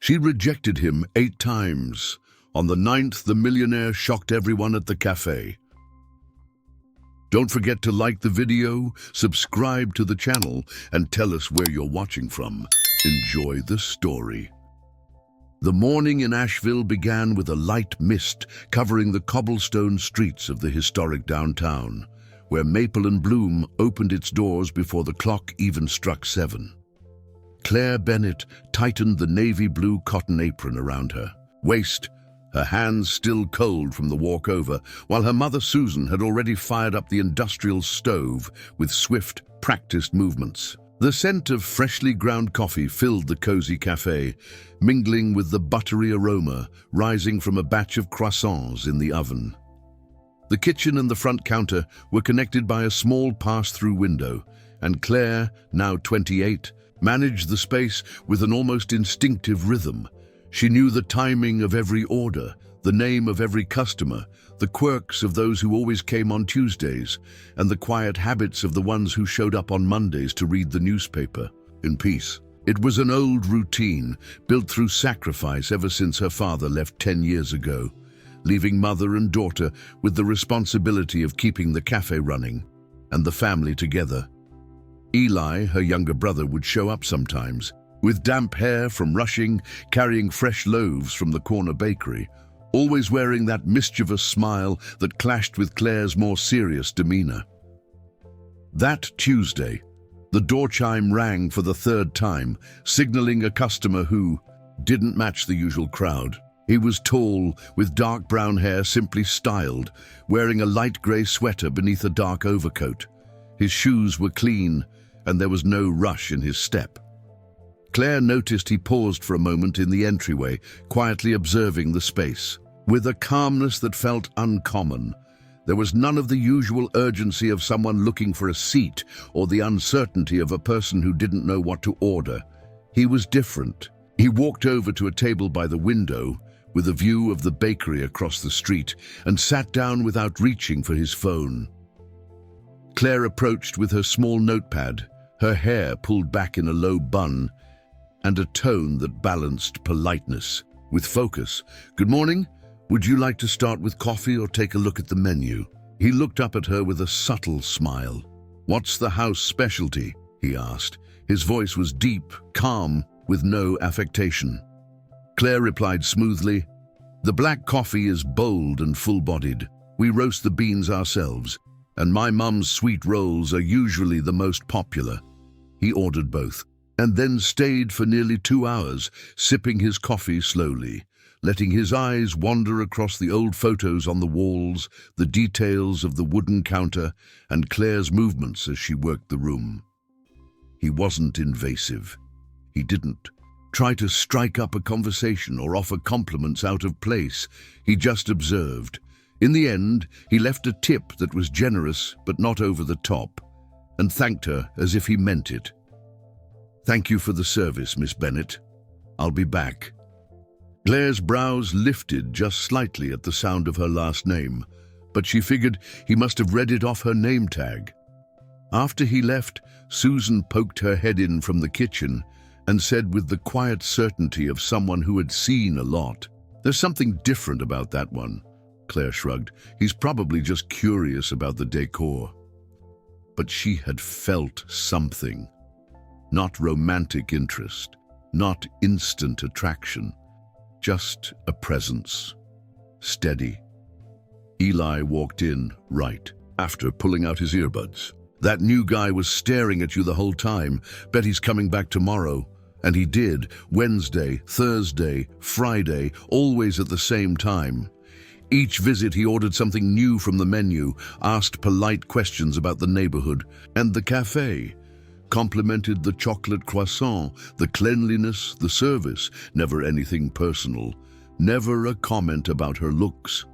She rejected him 8 times. On the 9th, the millionaire shocked everyone at the cafe. Don't forget to like the video, subscribe to the channel, and tell us where you're watching from. Enjoy the story. The morning in Asheville began with a light mist covering the cobblestone streets of the historic downtown, where Maple and Bloom opened its doors before the clock even struck 7. Claire Bennett tightened the navy blue cotton apron around her waist, her hands still cold from the walk over, while her mother Susan had already fired up the industrial stove with swift, practiced movements. The scent of freshly ground coffee filled the cozy cafe, mingling with the buttery aroma rising from a batch of croissants in the oven. The kitchen and the front counter were connected by a small pass-through window, and Claire, now 28, managed the space with an almost instinctive rhythm. She knew the timing of every order, the name of every customer, the quirks of those who always came on Tuesdays, and the quiet habits of the ones who showed up on Mondays to read the newspaper in peace. It was an old routine, built through sacrifice ever since her father left 10 years ago, leaving mother and daughter with the responsibility of keeping the cafe running and the family together. Eli, her younger brother, would show up sometimes, with damp hair from rushing, carrying fresh loaves from the corner bakery, always wearing that mischievous smile that clashed with Claire's more serious demeanor. That Tuesday, the door chime rang for the 3rd time, signaling a customer who didn't match the usual crowd. He was tall, with dark brown hair simply styled, wearing a light grey sweater beneath a dark overcoat. His shoes were clean, and there was no rush in his step. Claire noticed he paused for a moment in the entryway, quietly observing the space. With a calmness that felt uncommon, there was none of the usual urgency of someone looking for a seat or the uncertainty of a person who didn't know what to order. He was different. He walked over to a table by the window, with a view of the bakery across the street, and sat down without reaching for his phone. Claire approached with her small notepad, her hair pulled back in a low bun, and a tone that balanced politeness with focus. "Good morning. Would you like to start with coffee or take a look at the menu?" He looked up at her with a subtle smile. "What's the house specialty?" he asked. His voice was deep, calm, with no affectation. Claire replied smoothly, "The black coffee is bold and full-bodied. We roast the beans ourselves, and my mum's sweet rolls are usually the most popular." He ordered both, and then stayed for nearly 2 hours, sipping his coffee slowly, letting his eyes wander across the old photos on the walls, the details of the wooden counter, and Claire's movements as she worked the room. He wasn't invasive. He didn't try to strike up a conversation or offer compliments out of place. He just observed. In the end, he left a tip that was generous but not over the top, and thanked her as if he meant it. "Thank you for the service, Miss Bennett. I'll be back." Claire's brows lifted just slightly at the sound of her last name, but she figured he must have read it off her name tag. After he left, Susan poked her head in from the kitchen and said with the quiet certainty of someone who had seen a lot, "There's something different about that one." Claire shrugged. "He's probably just curious about the decor." But she had felt something. Not romantic interest, not instant attraction, just a presence. Steady. Eli walked in, right after pulling out his earbuds. "That new guy was staring at you the whole time. Bet he's coming back tomorrow." And he did, Wednesday, Thursday, Friday, always at the same time. Each visit he ordered something new from the menu, asked polite questions about the neighborhood and the cafe, complimented the chocolate croissant, the cleanliness, the service, never anything personal, never a comment about her looks.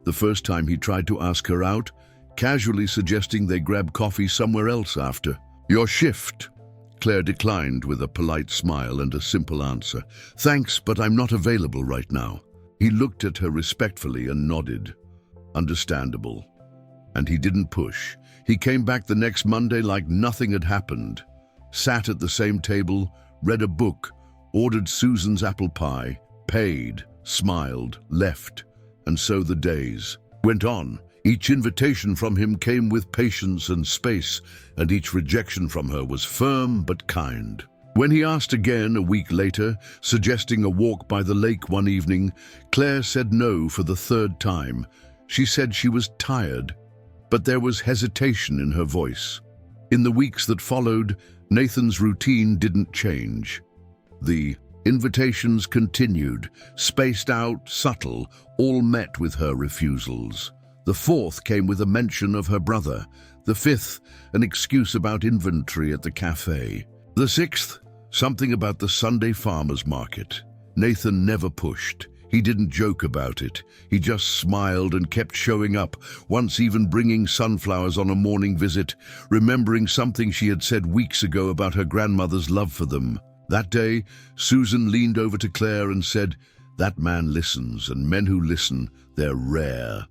The first time he tried to ask her out, casually suggesting they grab coffee somewhere else after. "Your shift." Claire declined with a polite smile and a simple answer. "Thanks, but I'm not available right now." He looked at her respectfully and nodded. Understandable. And he didn't push. He came back the next Monday like nothing had happened, sat at the same table, read a book, ordered Susan's apple pie, paid, smiled, left, and so the days went on. Each invitation from him came with patience and space, and each rejection from her was firm but kind. When he asked again a week later, suggesting a walk by the lake one evening, Claire said no for the third time. She said she was tired, but there was hesitation in her voice. In the weeks that followed, Nathan's routine didn't change. The invitations continued, spaced out, subtle, all met with her refusals. The fourth came with a mention of her brother. The fifth, an excuse about inventory at the cafe. The sixth, something about the Sunday farmers market. Nathan never pushed. He didn't joke about it. He just smiled and kept showing up, once even bringing sunflowers on a morning visit, remembering something she had said weeks ago about her grandmother's love for them. That day, Susan leaned over to Claire and said, "That man listens, and men who listen, they're rare."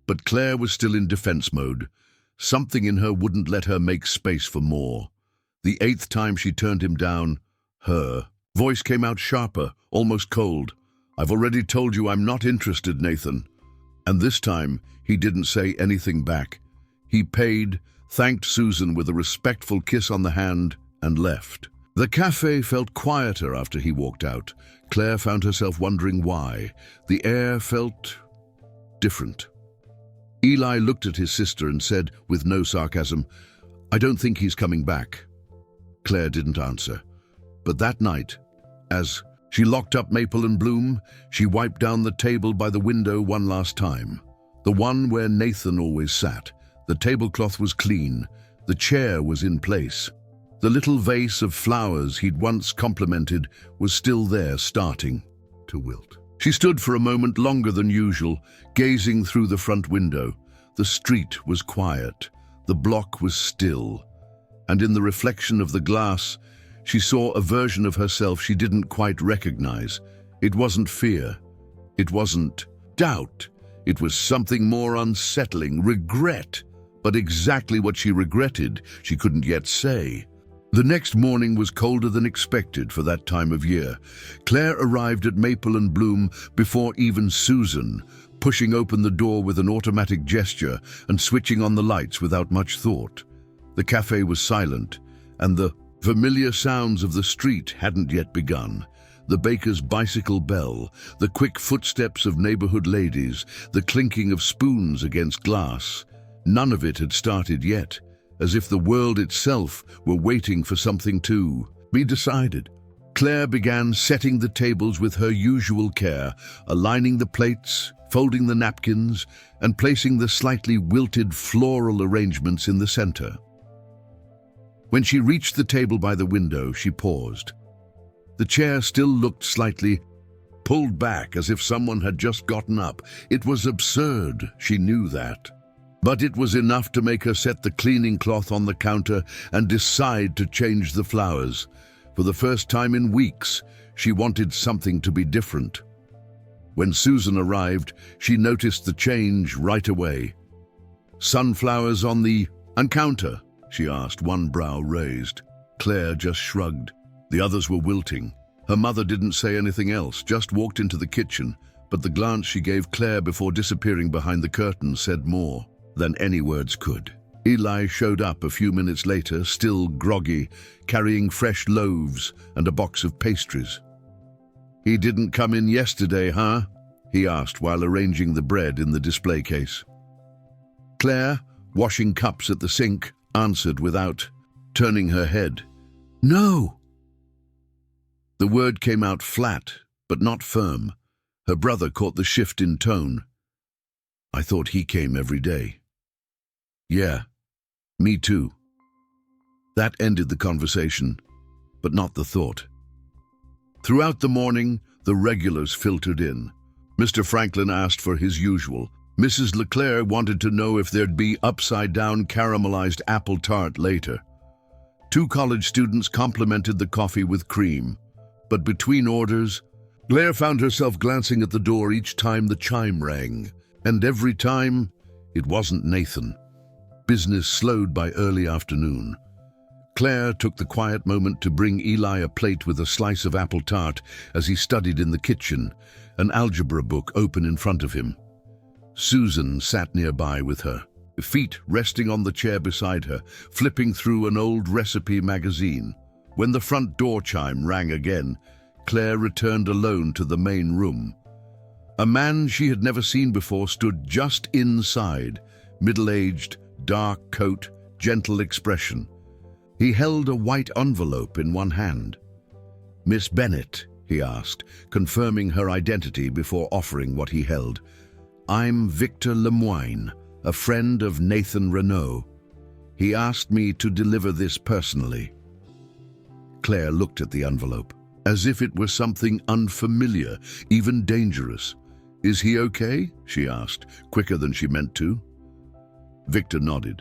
But Claire was still in defense mode. Something in her wouldn't let her make space for more. The eighth time she turned him down, her voice came out sharper, almost cold. "I've already told you I'm not interested, Nathan." And this time, he didn't say anything back. He paid, thanked Susan with a respectful kiss on the hand, and left. The cafe felt quieter after he walked out. Claire found herself wondering why. The air felt different. Eli looked at his sister and said, with no sarcasm, "I don't think he's coming back." Claire didn't answer. But that night, as she locked up Maple and Bloom, she wiped down the table by the window one last time. The one where Nathan always sat. The tablecloth was clean. The chair was in place. The little vase of flowers he'd once complimented was still there, starting to wilt. She stood for a moment longer than usual, gazing through the front window. The street was quiet. The block was still. And in the reflection of the glass, she saw a version of herself she didn't quite recognize. It wasn't fear. It wasn't doubt. It was something more unsettling, regret. But exactly what she regretted, she couldn't yet say. The next morning was colder than expected for that time of year. Claire arrived at Maple and Bloom before even Susan, pushing open the door with an automatic gesture and switching on the lights without much thought. The cafe was silent, and the familiar sounds of the street hadn't yet begun. The baker's bicycle bell, the quick footsteps of neighborhood ladies, the clinking of spoons against glass. None of it had started yet, as if the world itself were waiting for something to be decided. Claire began setting the tables with her usual care, aligning the plates, folding the napkins, and placing the slightly wilted floral arrangements in the center. When she reached the table by the window, she paused. The chair still looked slightly pulled back, as if someone had just gotten up. It was absurd, she knew that. But it was enough to make her set the cleaning cloth on the counter and decide to change the flowers. For the first time in weeks, she wanted something to be different. When Susan arrived, she noticed the change right away. "Sunflowers on the counter?" she asked, one brow raised. Claire just shrugged. The others were wilting. Her mother didn't say anything else, just walked into the kitchen, but the glance she gave Claire before disappearing behind the curtain said more than any words could. Eli showed up a few minutes later, still groggy, carrying fresh loaves and a box of pastries. "He didn't come in yesterday, huh?" he asked while arranging the bread in the display case. Claire, washing cups at the sink, answered without turning her head. "No." The word came out flat, but not firm. Her brother caught the shift in tone. "I thought he came every day." "Yeah, me too." That ended the conversation, but not the thought. Throughout the morning, the regulars filtered in. Mr. Franklin asked for his usual. Mrs. Leclerc wanted to know if there'd be upside-down caramelized apple tart later. 2 college students complimented the coffee with cream. But between orders, Claire found herself glancing at the door each time the chime rang. And every time, it wasn't Nathan. Business slowed by early afternoon. Claire took the quiet moment to bring Eli a plate with a slice of apple tart as he studied in the kitchen, an algebra book open in front of him. Susan sat nearby with her, feet resting on the chair beside her, flipping through an old recipe magazine. When the front door chime rang again, Claire returned alone to the main room. A man she had never seen before stood just inside, middle-aged, dark coat, gentle expression. He held a white envelope in one hand. "Miss Bennet," he asked, confirming her identity before offering what he held. "I'm Victor Lemoine, a friend of Nathan Renault. He asked me to deliver this personally." Claire looked at the envelope, as if it were something unfamiliar, even dangerous. "Is he okay?" she asked, quicker than she meant to. Victor nodded.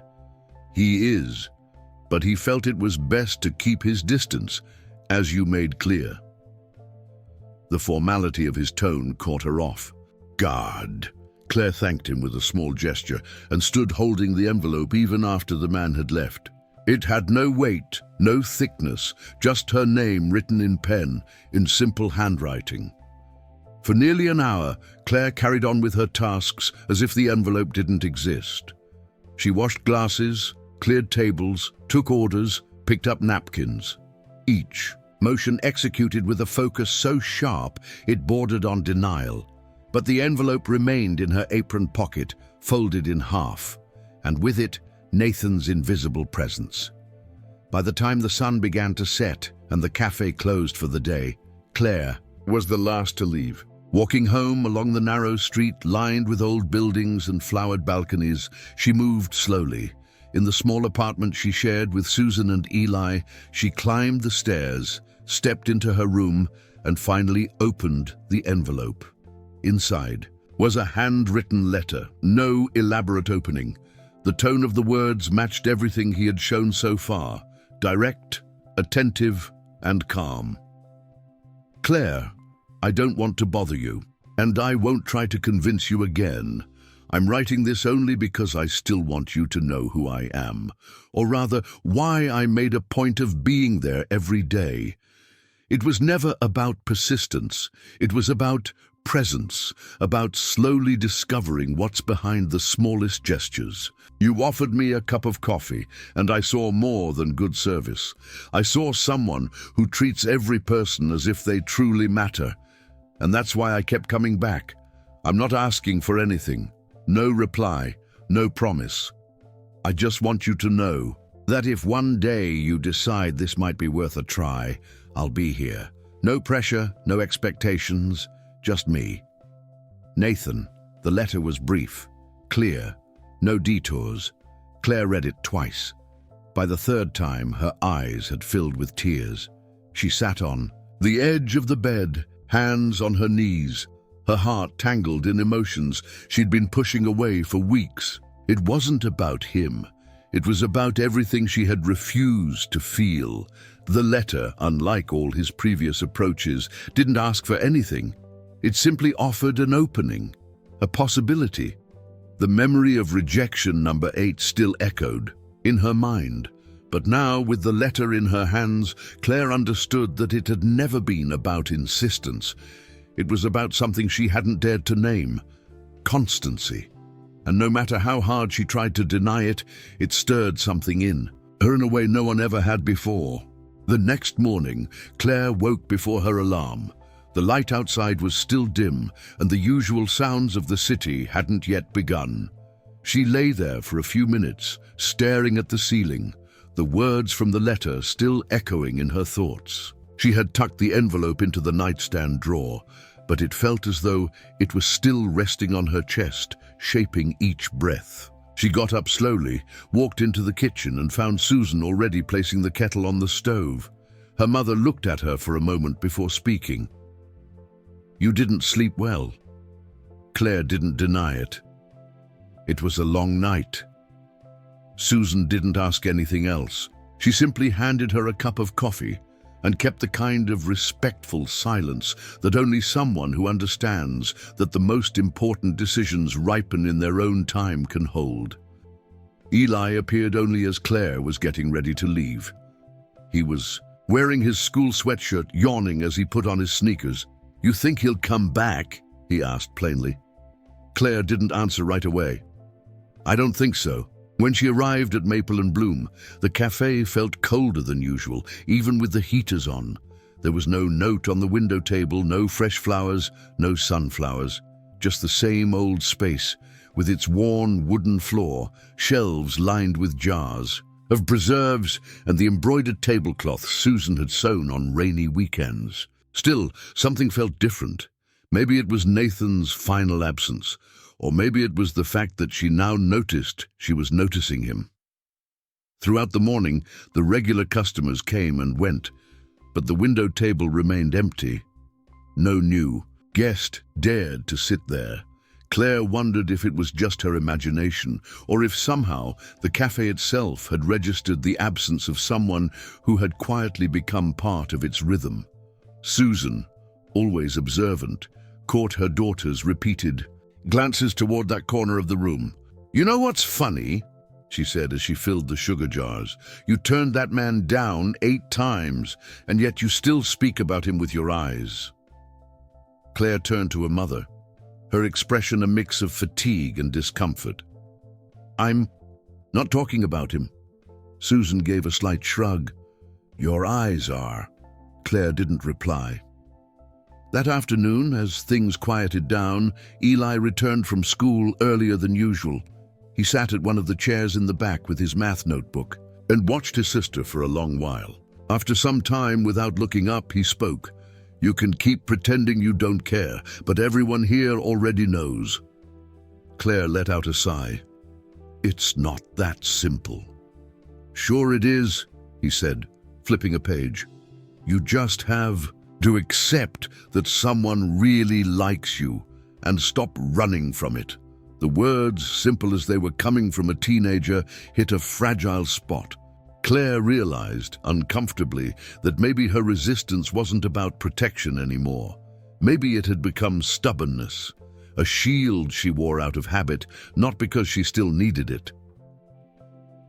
"He is, but he felt it was best to keep his distance, as you made clear." The formality of his tone caught her off. "God!" Claire thanked him with a small gesture and stood holding the envelope even after the man had left. It had no weight, no thickness, just her name written in pen, in simple handwriting. For nearly an hour, Claire carried on with her tasks as if the envelope didn't exist. She washed glasses, cleared tables, took orders, picked up napkins. Each motion executed with a focus so sharp it bordered on denial. But the envelope remained in her apron pocket, folded in half, and with it, Nathan's invisible presence. By the time the sun began to set and the cafe closed for the day, Claire was the last to leave. Walking home along the narrow street lined with old buildings and flowered balconies, she moved slowly. In the small apartment she shared with Susan and Eli, she climbed the stairs, stepped into her room, and finally opened the envelope. Inside was a handwritten letter, no elaborate opening. The tone of the words matched everything he had shown so far, direct, attentive, and calm. "Claire, I don't want to bother you, and I won't try to convince you again. I'm writing this only because I still want you to know who I am, or rather, why I made a point of being there every day. It was never about persistence. It was about presence, about slowly discovering what's behind the smallest gestures. You offered me a cup of coffee, and I saw more than good service. I saw someone who treats every person as if they truly matter. And that's why I kept coming back. I'm not asking for anything. No reply, no promise. I just want you to know that if one day you decide this might be worth a try, I'll be here. No pressure, no expectations, just me." Nathan. The letter was brief, clear, no detours. Claire read it twice. By the third time, her eyes had filled with tears. She sat on the edge of the bed, hands on her knees, her heart tangled in emotions she'd been pushing away for weeks. It wasn't about him. It was about everything she had refused to feel. The letter, unlike all his previous approaches, didn't ask for anything. It simply offered an opening, a possibility. The memory of rejection number 8 still echoed in her mind. But now, with the letter in her hands, Claire understood that it had never been about insistence. It was about something she hadn't dared to name: constancy. And no matter how hard she tried to deny it, it stirred something in her in a way no one ever had before. The next morning, Claire woke before her alarm. The light outside was still dim, and the usual sounds of the city hadn't yet begun. She lay there for a few minutes, staring at the ceiling, the words from the letter still echoing in her thoughts. She had tucked the envelope into the nightstand drawer, but it felt as though it was still resting on her chest, shaping each breath. She got up slowly, walked into the kitchen, and found Susan already placing the kettle on the stove. Her mother looked at her for a moment before speaking. "You didn't sleep well." Claire didn't deny it. It was a long night. Susan didn't ask anything else. She simply handed her a cup of coffee and kept the kind of respectful silence that only someone who understands that the most important decisions ripen in their own time can hold. Eli appeared only as Claire was getting ready to leave. He was wearing his school sweatshirt, yawning as he put on his sneakers. "You think he'll come back?" he asked plainly. Claire didn't answer right away. "I don't think so." When she arrived at Maple and Bloom, the cafe felt colder than usual, even with the heaters on. There was no note on the window table, no fresh flowers, no sunflowers. Just the same old space, with its worn wooden floor, shelves lined with jars of preserves, and the embroidered tablecloth Susan had sewn on rainy weekends. Still, something felt different. Maybe it was Nathan's final absence, or maybe it was the fact that she now noticed she was noticing him. Throughout the morning, the regular customers came and went, but the window table remained empty. No new guest dared to sit there. Claire wondered if it was just her imagination, or if somehow the cafe itself had registered the absence of someone who had quietly become part of its rhythm. Susan, always observant, caught her daughter's repeated glances toward that corner of the room. "You know what's funny?" she said as she filled the sugar jars. "You turned that man down 8 times, and yet you still speak about him with your eyes." Claire turned to her mother, her expression a mix of fatigue and discomfort. "I'm not talking about him." Susan gave a slight shrug. "Your eyes are." Claire didn't reply. That afternoon, as things quieted down, Eli returned from school earlier than usual. He sat at one of the chairs in the back with his math notebook and watched his sister for a long while. After some time, without looking up, he spoke. "You can keep pretending you don't care, but everyone here already knows." Claire let out a sigh. "It's not that simple." "Sure it is," he said, flipping a page. "You just have to accept that someone really likes you and stop running from it." The words, simple as they were coming from a teenager, hit a fragile spot. Claire realized, uncomfortably, that maybe her resistance wasn't about protection anymore. Maybe it had become stubbornness, a shield she wore out of habit, not because she still needed it.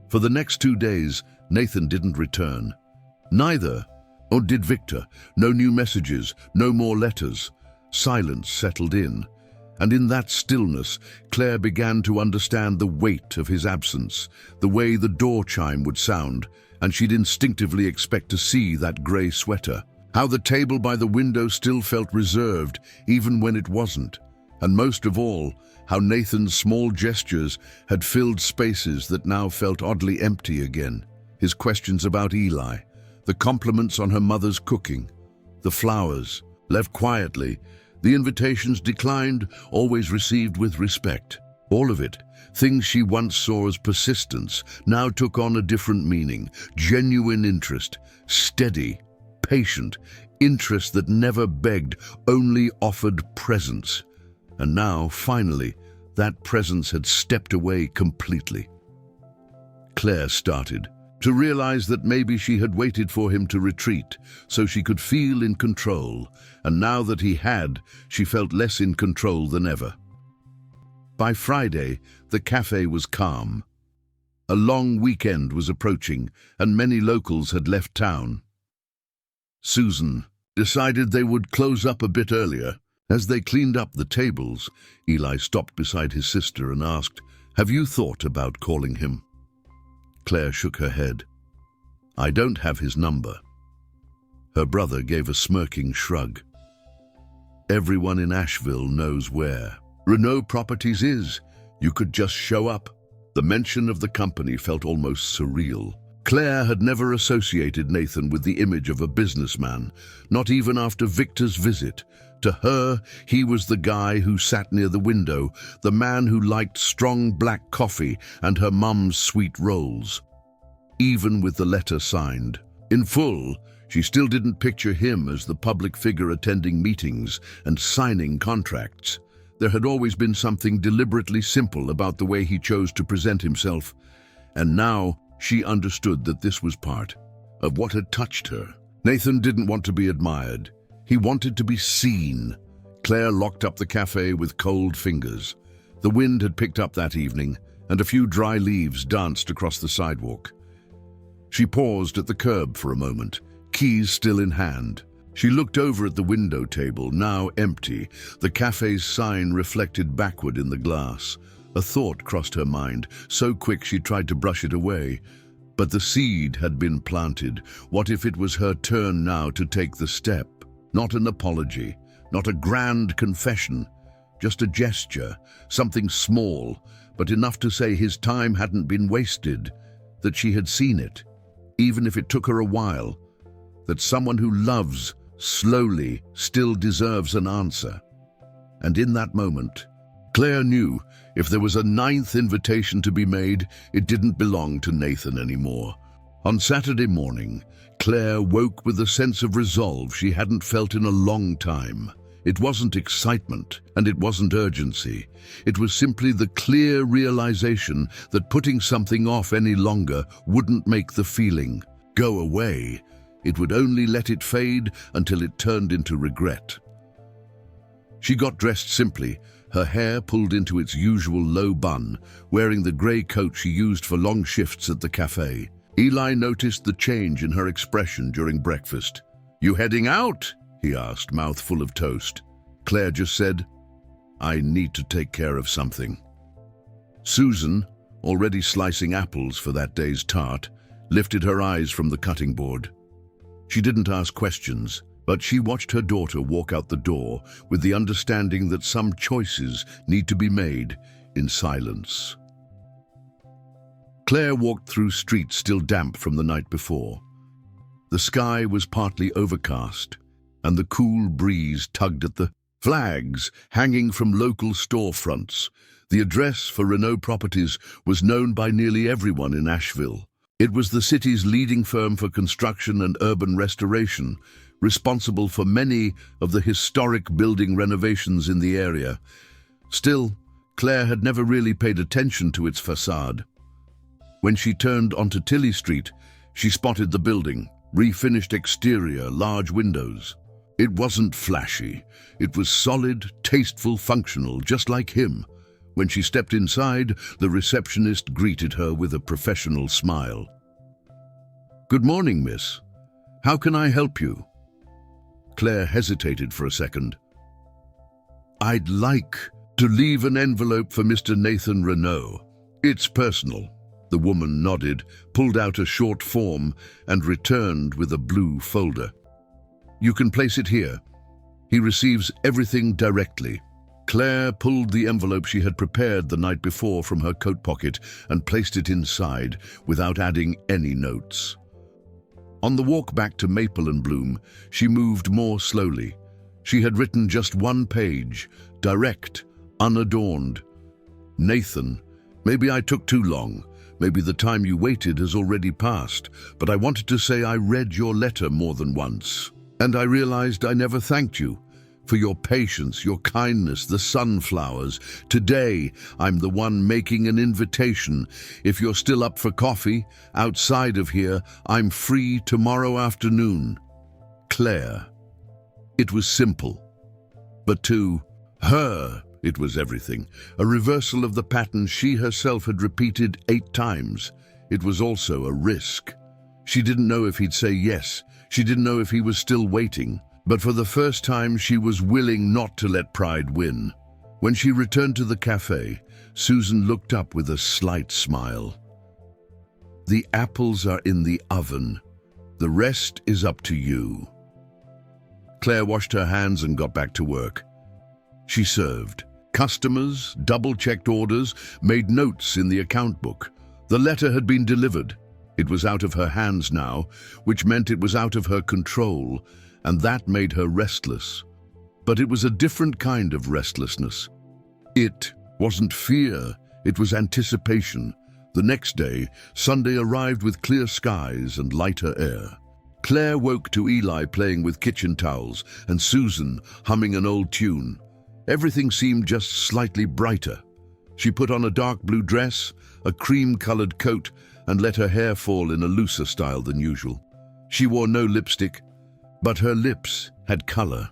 For the next 2 days, Nathan didn't return. Neither did Victor. No new messages, no more letters. Silence settled in. And in that stillness, Claire began to understand the weight of his absence, the way the door chime would sound, and she'd instinctively expect to see that grey sweater. How the table by the window still felt reserved, even when it wasn't. And most of all, how Nathan's small gestures had filled spaces that now felt oddly empty again. His questions about Eli, the compliments on her mother's cooking, the flowers, left quietly, the invitations declined, always received with respect. All of it, things she once saw as persistence, now took on a different meaning. Genuine interest, steady, patient, interest that never begged, only offered presence. And now, finally, that presence had stepped away completely. Claire started to realize that maybe she had waited for him to retreat so she could feel in control, and now that he had, she felt less in control than ever. By Friday, the cafe was calm. A long weekend was approaching, and many locals had left town. Susan decided they would close up a bit earlier. As they cleaned up the tables, Eli stopped beside his sister and asked, "Have you thought about calling him?" Claire shook her head. "I don't have his number." Her brother gave a smirking shrug. "Everyone in Asheville knows where Renault Properties is. You could just show up." The mention of the company felt almost surreal. Claire had never associated Nathan with the image of a businessman, not even after Victor's visit. To her, he was the guy who sat near the window, the man who liked strong black coffee and her mum's sweet rolls. Even with the letter signed in full, she still didn't picture him as the public figure attending meetings and signing contracts. There had always been something deliberately simple about the way he chose to present himself, and now she understood that this was part of what had touched her. Nathan didn't want to be admired. He wanted to be seen. Claire locked up the cafe with cold fingers. The wind had picked up that evening, and a few dry leaves danced across the sidewalk. She paused at the curb for a moment, keys still in hand. She looked over at the window table, now empty, the cafe's sign reflected backward in the glass. A thought crossed her mind, so quick she tried to brush it away. But the seed had been planted. What if it was her turn now to take the step? Not an apology, not a grand confession, just a gesture, something small, but enough to say his time hadn't been wasted, that she had seen it, even if it took her a while, that someone who loves slowly still deserves an answer. And in that moment, Claire knew if there was a ninth invitation to be made, it didn't belong to Nathan anymore. On Saturday morning, Claire woke with a sense of resolve she hadn't felt in a long time. It wasn't excitement, and it wasn't urgency. It was simply the clear realization that putting something off any longer wouldn't make the feeling go away. It would only let it fade until it turned into regret. She got dressed simply, her hair pulled into its usual low bun, wearing the grey coat she used for long shifts at the cafe. Eli noticed the change in her expression during breakfast. "You heading out?" he asked, mouth full of toast. Claire just said, "I need to take care of something." Susan, already slicing apples for that day's tart, lifted her eyes from the cutting board. She didn't ask questions, but she watched her daughter walk out the door with the understanding that some choices need to be made in silence. Claire walked through streets still damp from the night before. The sky was partly overcast, and the cool breeze tugged at the flags hanging from local storefronts. The address for Renault Properties was known by nearly everyone in Asheville. It was the city's leading firm for construction and urban restoration, responsible for many of the historic building renovations in the area. Still, Claire had never really paid attention to its facade. When she turned onto Tilley Street, she spotted the building, refinished exterior, large windows. It wasn't flashy. It was solid, tasteful, functional, just like him. When she stepped inside, the receptionist greeted her with a professional smile. "Good morning, miss. How can I help you?" Claire hesitated for a second. "I'd like to leave an envelope for Mr. Nathan Renault. It's personal." The woman nodded, pulled out a short form, and returned with a blue folder. "You can place it here. He receives everything directly." Claire pulled the envelope she had prepared the night before from her coat pocket and placed it inside without adding any notes. On the walk back to Maple and Bloom, she moved more slowly. She had written just one page, direct, unadorned. "Nathan, maybe I took too long. Maybe the time you waited has already passed, but I wanted to say I read your letter more than once. And I realized I never thanked you for your patience, your kindness, the sunflowers. Today, I'm the one making an invitation. If you're still up for coffee, outside of here, I'm free tomorrow afternoon. Claire." It was simple, but to her, it was everything. A reversal of the pattern she herself had repeated 8 times. It was also a risk. She didn't know if he'd say yes. She didn't know if he was still waiting. But for the first time, she was willing not to let pride win. When she returned to the cafe, Susan looked up with a slight smile. "The apples are in the oven. The rest is up to you." Claire washed her hands and got back to work. She served. Customers double-checked orders, made notes in the account book. The letter had been delivered. It was out of her hands now, which meant it was out of her control, and that made her restless. But it was a different kind of restlessness. It wasn't fear, it was anticipation. The next day, Sunday arrived with clear skies and lighter air. Claire woke to Eli playing with kitchen towels and Susan humming an old tune. Everything seemed just slightly brighter. She put on a dark blue dress, a cream-colored coat, and let her hair fall in a looser style than usual. She wore no lipstick, but her lips had color.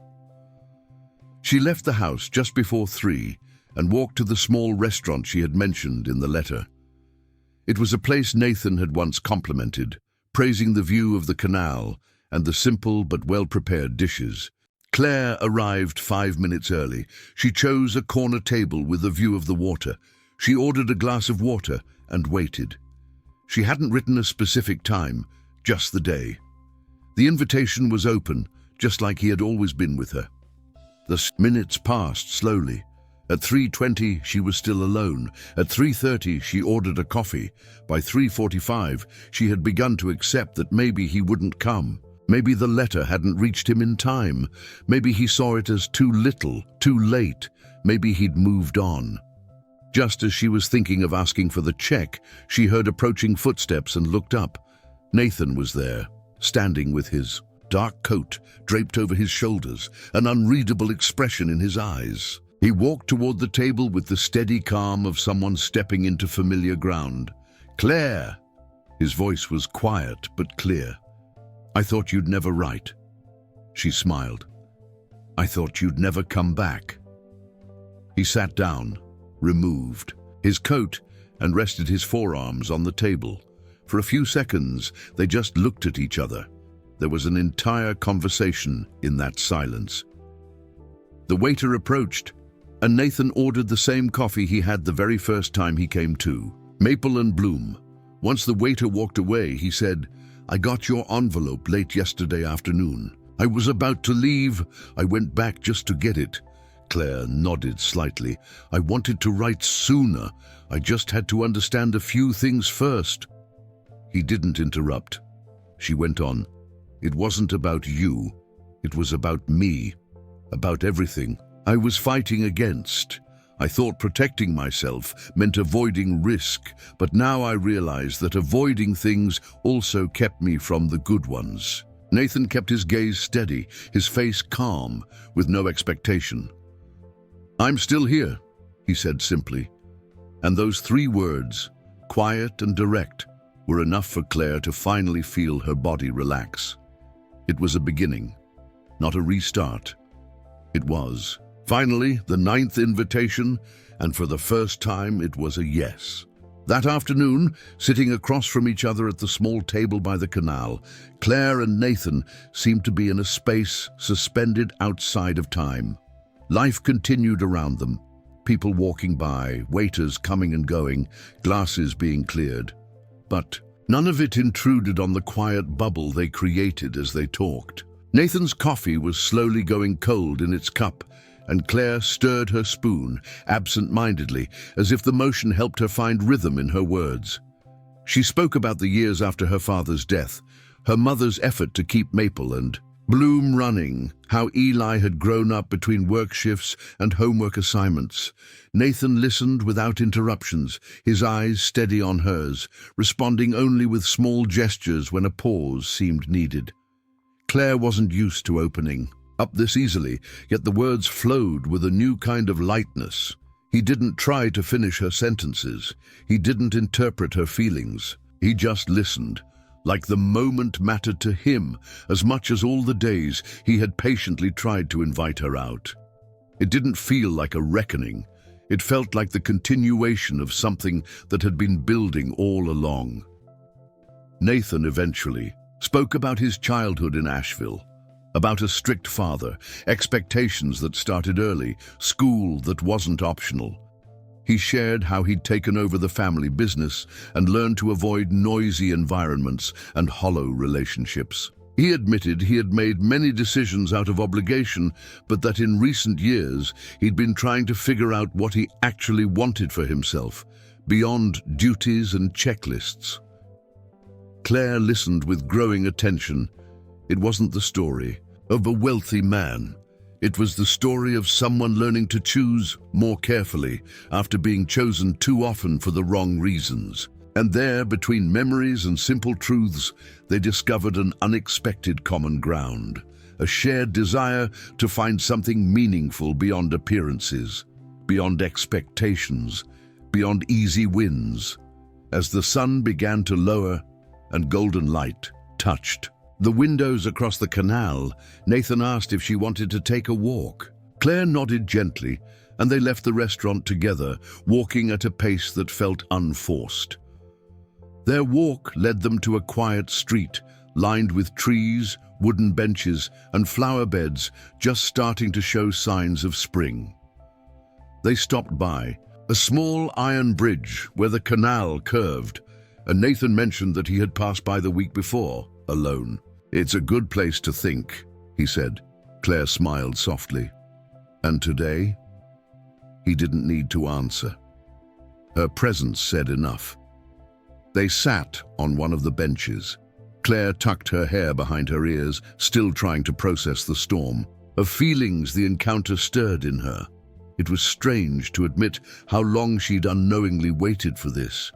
She left the house just before 3 and walked to the small restaurant she had mentioned in the letter. It was a place Nathan had once complimented, praising the view of the canal and the simple but well-prepared dishes. Claire arrived 5 minutes early. She chose a corner table with a view of the water. She ordered a glass of water and waited. She hadn't written a specific time, just the day. The invitation was open, just like he had always been with her. The minutes passed slowly. At 3:20, she was still alone. At 3:30, she ordered a coffee. By 3:45, she had begun to accept that maybe he wouldn't come. Maybe the letter hadn't reached him in time. Maybe he saw it as too little, too late. Maybe he'd moved on. Just as she was thinking of asking for the check, she heard approaching footsteps and looked up. Nathan was there, standing with his dark coat draped over his shoulders, an unreadable expression in his eyes. He walked toward the table with the steady calm of someone stepping into familiar ground. "Claire!" His voice was quiet but clear. "I thought you'd never write." She smiled. "I thought you'd never come back." He sat down, removed his coat, and rested his forearms on the table. For a few seconds, they just looked at each other. There was an entire conversation in that silence. The waiter approached, and Nathan ordered the same coffee he had the very first time he came to, maple and bloom. Once the waiter walked away, he said, "I got your envelope late yesterday afternoon. I was about to leave. I went back just to get it." Claire nodded slightly. "I wanted to write sooner. I just had to understand a few things first." He didn't interrupt. She went on. "It wasn't about you. It was about me. About everything I was fighting against. I thought protecting myself meant avoiding risk, but now I realize that avoiding things also kept me from the good ones." Nathan kept his gaze steady, his face calm, with no expectation. "I'm still here," he said simply. And those 3 words, quiet and direct, were enough for Claire to finally feel her body relax. It was a beginning, not a restart. It was, finally, the 9th invitation, and for the first time it was a yes. That afternoon, sitting across from each other at the small table by the canal, Claire and Nathan seemed to be in a space suspended outside of time. Life continued around them, people walking by, waiters coming and going, glasses being cleared. But none of it intruded on the quiet bubble they created as they talked. Nathan's coffee was slowly going cold in its cup, and Claire stirred her spoon, absent-mindedly, as if the motion helped her find rhythm in her words. She spoke about the years after her father's death, her mother's effort to keep Maple and Bloom running, how Eli had grown up between work shifts and homework assignments. Nathan listened without interruptions, his eyes steady on hers, responding only with small gestures when a pause seemed needed. Claire wasn't used to opening up this easily, yet the words flowed with a new kind of lightness. He didn't try to finish her sentences. He didn't interpret her feelings. He just listened, like the moment mattered to him as much as all the days he had patiently tried to invite her out. It didn't feel like a reckoning. It felt like the continuation of something that had been building all along. Nathan eventually spoke about his childhood in Asheville, about a strict father, expectations that started early, school that wasn't optional. He shared how he'd taken over the family business and learned to avoid noisy environments and hollow relationships. He admitted he had made many decisions out of obligation, but that in recent years he'd been trying to figure out what he actually wanted for himself, beyond duties and checklists. Claire listened with growing attention. It wasn't the story of a wealthy man. It was the story of someone learning to choose more carefully after being chosen too often for the wrong reasons. And there, between memories and simple truths, they discovered an unexpected common ground, a shared desire to find something meaningful beyond appearances, beyond expectations, beyond easy wins. As the sun began to lower and golden light touched the windows across the canal, Nathan asked if she wanted to take a walk. Claire nodded gently, and they left the restaurant together, walking at a pace that felt unforced. Their walk led them to a quiet street, lined with trees, wooden benches, and flower beds just starting to show signs of spring. They stopped by a small iron bridge where the canal curved, and Nathan mentioned that he had passed by the week before, alone. "It's a good place to think," he said. Claire smiled softly. "And today?" He didn't need to answer. Her presence said enough. They sat on one of the benches. Claire tucked her hair behind her ears, still trying to process the storm. Of feelings the encounter stirred in her. It was strange to admit how long she'd unknowingly waited for this.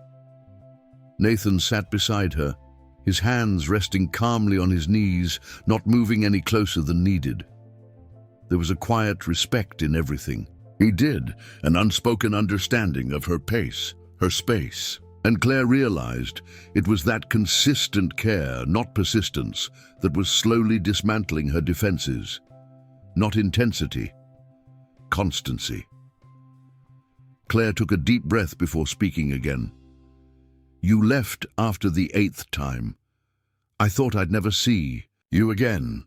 Nathan sat beside her, his hands resting calmly on his knees, not moving any closer than needed. There was a quiet respect in everything. He did, an unspoken understanding of her pace, her space. And Claire realized it was that consistent care, not persistence, that was slowly dismantling her defenses. Not intensity, constancy. Claire took a deep breath before speaking again. "You left after the 8th time. I thought I'd never see you again."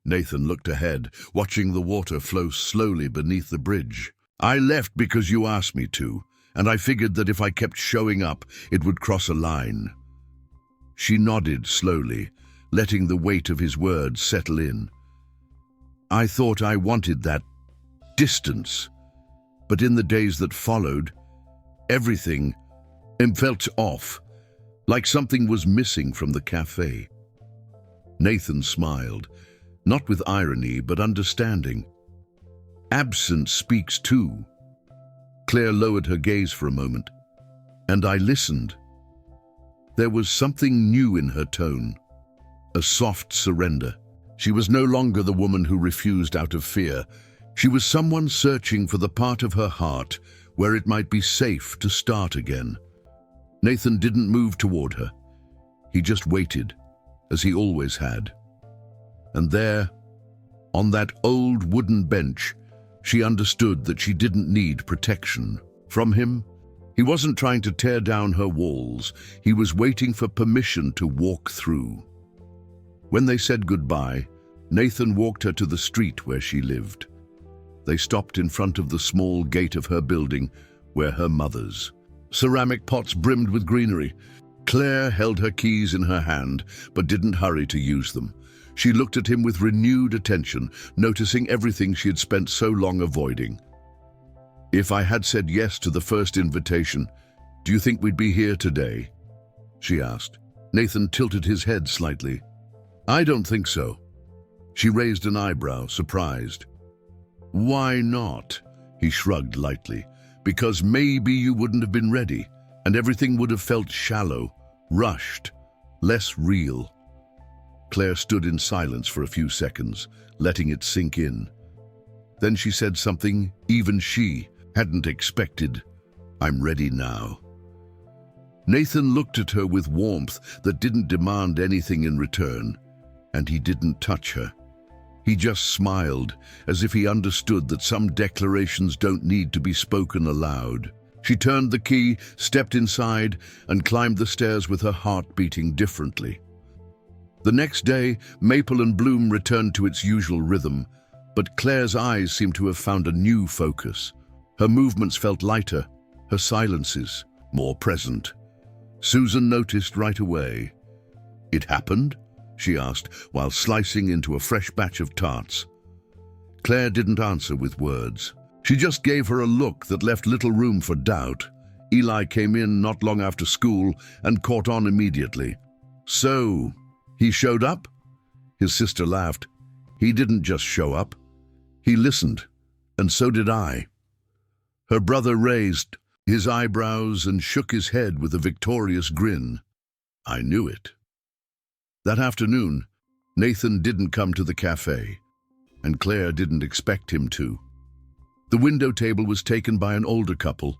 Nathan looked ahead, watching the water flow slowly beneath the bridge. "I left because you asked me to, and I figured that if I kept showing up, it would cross a line." She nodded slowly, letting the weight of his words settle in. "I thought I wanted that distance, but in the days that followed, everything felt off, like something was missing from the cafe." Nathan smiled, not with irony, but understanding. "Absence speaks too." Claire lowered her gaze for a moment, and I listened. There was something new in her tone, a soft surrender. She was no longer the woman who refused out of fear. She was someone searching for the part of her heart where it might be safe to start again. Nathan didn't move toward her. He just waited, as he always had. And there, on that old wooden bench, she understood that she didn't need protection from him. He wasn't trying to tear down her walls. He was waiting for permission to walk through. When they said goodbye, Nathan walked her to the street where she lived. They stopped in front of the small gate of her building, where her mother's. Ceramic pots brimmed with greenery. Claire held her keys in her hand, but didn't hurry to use them. She looked at him with renewed attention, noticing everything she had spent so long avoiding. "If I had said yes to the first invitation, do you think we'd be here today?" she asked. Nathan tilted his head slightly. "I don't think so." She raised an eyebrow, surprised. "Why not?" He shrugged lightly. "Because maybe you wouldn't have been ready, and everything would have felt shallow, rushed, less real." Claire stood in silence for a few seconds, letting it sink in. Then she said something even she hadn't expected. "I'm ready now." Nathan looked at her with warmth that didn't demand anything in return, and he didn't touch her. He just smiled, as if he understood that some declarations don't need to be spoken aloud. She turned the key, stepped inside, and climbed the stairs with her heart beating differently. The next day, Maple and Bloom returned to its usual rhythm, but Claire's eyes seemed to have found a new focus. Her movements felt lighter, her silences more present. Susan noticed right away. "It happened?" she asked, while slicing into a fresh batch of tarts. Claire didn't answer with words. She just gave her a look that left little room for doubt. Eli came in not long after school and caught on immediately. "So, he showed up?" His sister laughed. "He didn't just show up. He listened, and so did I." Her brother raised his eyebrows and shook his head with a victorious grin. "I knew it." That afternoon, Nathan didn't come to the cafe, and Claire didn't expect him to. The window table was taken by an older couple,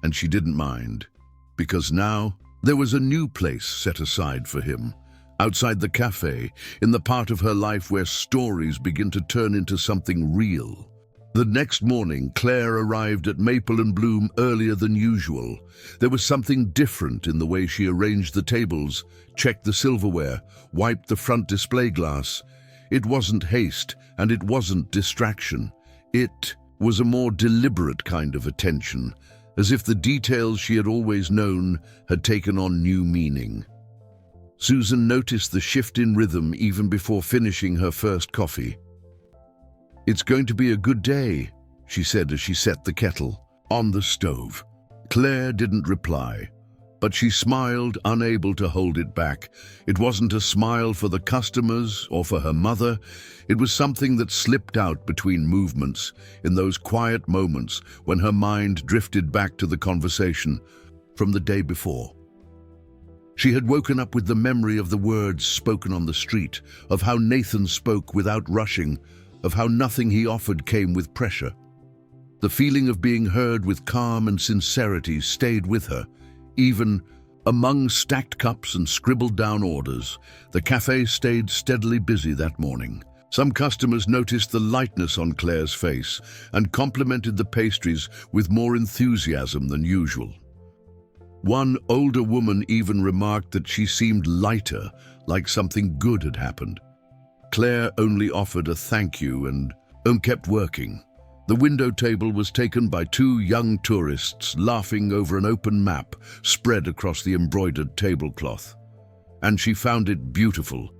and she didn't mind, because now there was a new place set aside for him, outside the cafe, in the part of her life where stories begin to turn into something real. The next morning, Claire arrived at Maple and Bloom earlier than usual. There was something different in the way she arranged the tables, checked the silverware, wiped the front display glass. It wasn't haste, and it wasn't distraction. It was a more deliberate kind of attention, as if the details she had always known had taken on new meaning. Susan noticed the shift in rhythm even before finishing her first coffee. "It's going to be a good day," she said as she set the kettle on the stove. Claire didn't reply, but she smiled, unable to hold it back. It wasn't a smile for the customers or for her mother. It was something that slipped out between movements, in those quiet moments when her mind drifted back to the conversation from the day before. She had woken up with the memory of the words spoken on the street, of how Nathan spoke without rushing, of how nothing he offered came with pressure. The feeling of being heard with calm and sincerity stayed with her. Even among stacked cups and scribbled down orders, the cafe stayed steadily busy that morning. Some customers noticed the lightness on Claire's face and complimented the pastries with more enthusiasm than usual. One older woman even remarked that she seemed lighter, like something good had happened. Claire only offered a thank you and kept working. The window table was taken by two young tourists laughing over an open map spread across the embroidered tablecloth. And she found it beautiful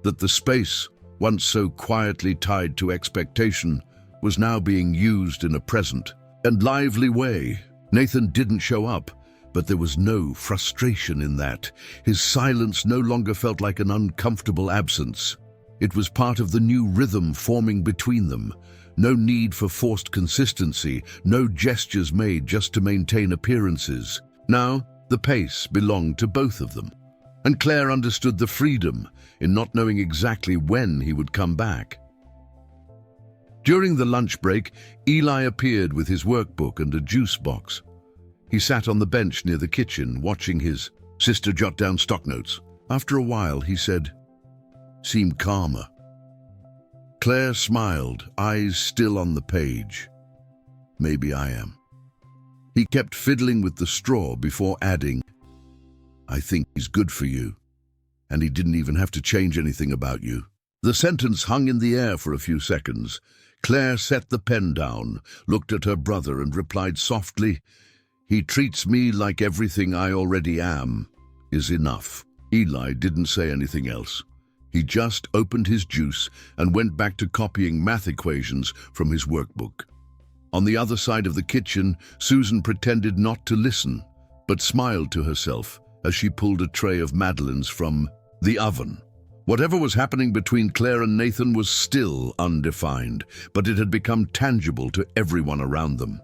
that the space, once so quietly tied to expectation, was now being used in a present and lively way. Nathan didn't show up, but there was no frustration in that. His silence no longer felt like an uncomfortable absence. It was part of the new rhythm forming between them. No need for forced consistency, no gestures made just to maintain appearances. Now, the pace belonged to both of them, and Claire understood the freedom in not knowing exactly when he would come back. During the lunch break, Eli appeared with his workbook and a juice box. He sat on the bench near the kitchen, watching his sister jot down stock notes. After a while, he said, "Seem calmer." Claire smiled, eyes still on the page. "Maybe I am." He kept fiddling with the straw before adding, "I think he's good for you, and he didn't even have to change anything about you." The sentence hung in the air for a few seconds. Claire set the pen down, looked at her brother and replied softly, "He treats me like everything I already am is enough." Eli didn't say anything else. He just opened his juice and went back to copying math equations from his workbook. On the other side of the kitchen, Susan pretended not to listen, but smiled to herself as she pulled a tray of madeleines from the oven. Whatever was happening between Claire and Nathan was still undefined, but it had become tangible to everyone around them.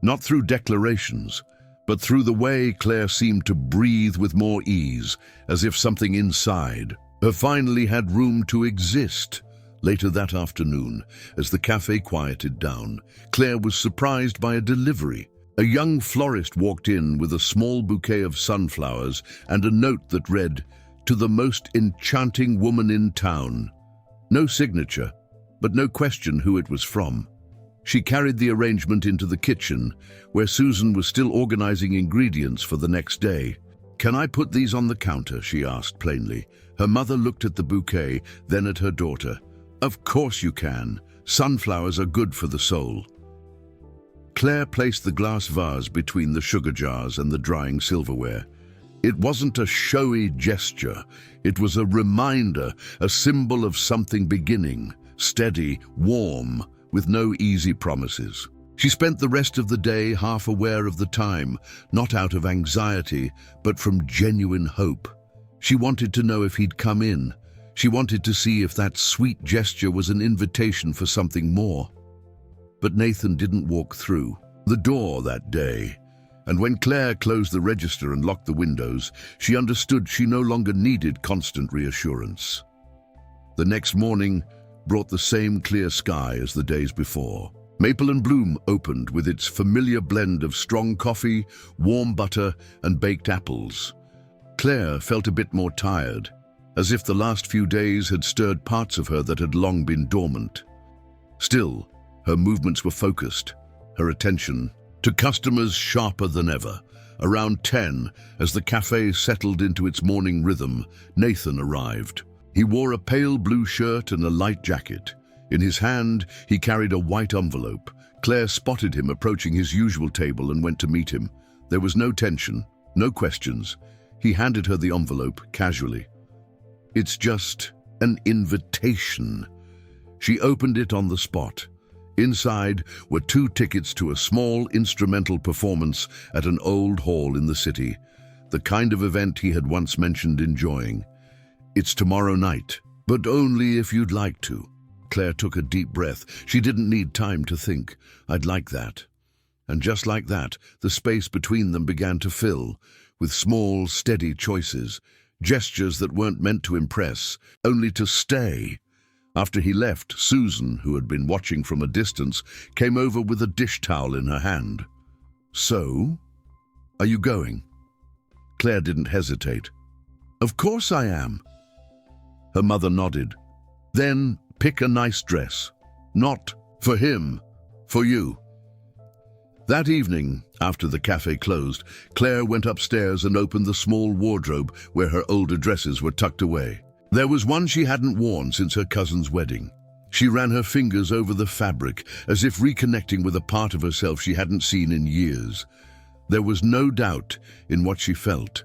Not through declarations, but through the way Claire seemed to breathe with more ease, as if something inside her finally had room to exist. Later that afternoon, as the cafe quieted down, Claire was surprised by a delivery. A young florist walked in with a small bouquet of sunflowers and a note that read, "To the most enchanting woman in town." No signature, but no question who it was from. She carried the arrangement into the kitchen, where Susan was still organizing ingredients for the next day. "Can I put these on the counter?" she asked plainly. Her mother looked at the bouquet, then at her daughter. "Of course you can. Sunflowers are good for the soul." Claire placed the glass vase between the sugar jars and the drying silverware. It wasn't a showy gesture. It was a reminder, a symbol of something beginning, steady, warm, with no easy promises. She spent the rest of the day half aware of the time, not out of anxiety, but from genuine hope. She wanted to know if he'd come in. She wanted to see if that sweet gesture was an invitation for something more. But Nathan didn't walk through the door that day, and when Claire closed the register and locked the windows, she understood she no longer needed constant reassurance. The next morning brought the same clear sky as the days before. Maple and Bloom opened with its familiar blend of strong coffee, warm butter, and baked apples. Claire felt a bit more tired, as if the last few days had stirred parts of her that had long been dormant. Still, Her movements were focused, her attention to customers sharper than ever. Around 10, as the cafe settled into its morning rhythm, Nathan arrived. He wore a pale blue shirt and a light jacket. In his hand, he carried a white envelope. Claire spotted him approaching his usual table and went to meet him. There was no tension, no questions. He handed her the envelope casually. "It's just an invitation." She opened it on the spot. Inside were 2 tickets to a small instrumental performance at an old hall in the city, the kind of event he had once mentioned enjoying. "It's tomorrow night, but only if you'd like to." Claire took a deep breath. She didn't need time to think. "I'd like that." And just like that, the space between them began to fill, with small, steady choices, gestures that weren't meant to impress, only to stay. After he left, Susan, who had been watching from a distance, came over with a dish towel in her hand. "So, are you going?" Claire didn't hesitate. "Of course I am." Her mother nodded. "Then pick a nice dress. Not for him, for you." That evening, after the cafe closed, Claire went upstairs and opened the small wardrobe where her older dresses were tucked away. There was one she hadn't worn since her cousin's wedding. She ran her fingers over the fabric, as if reconnecting with a part of herself she hadn't seen in years. There was no doubt in what she felt.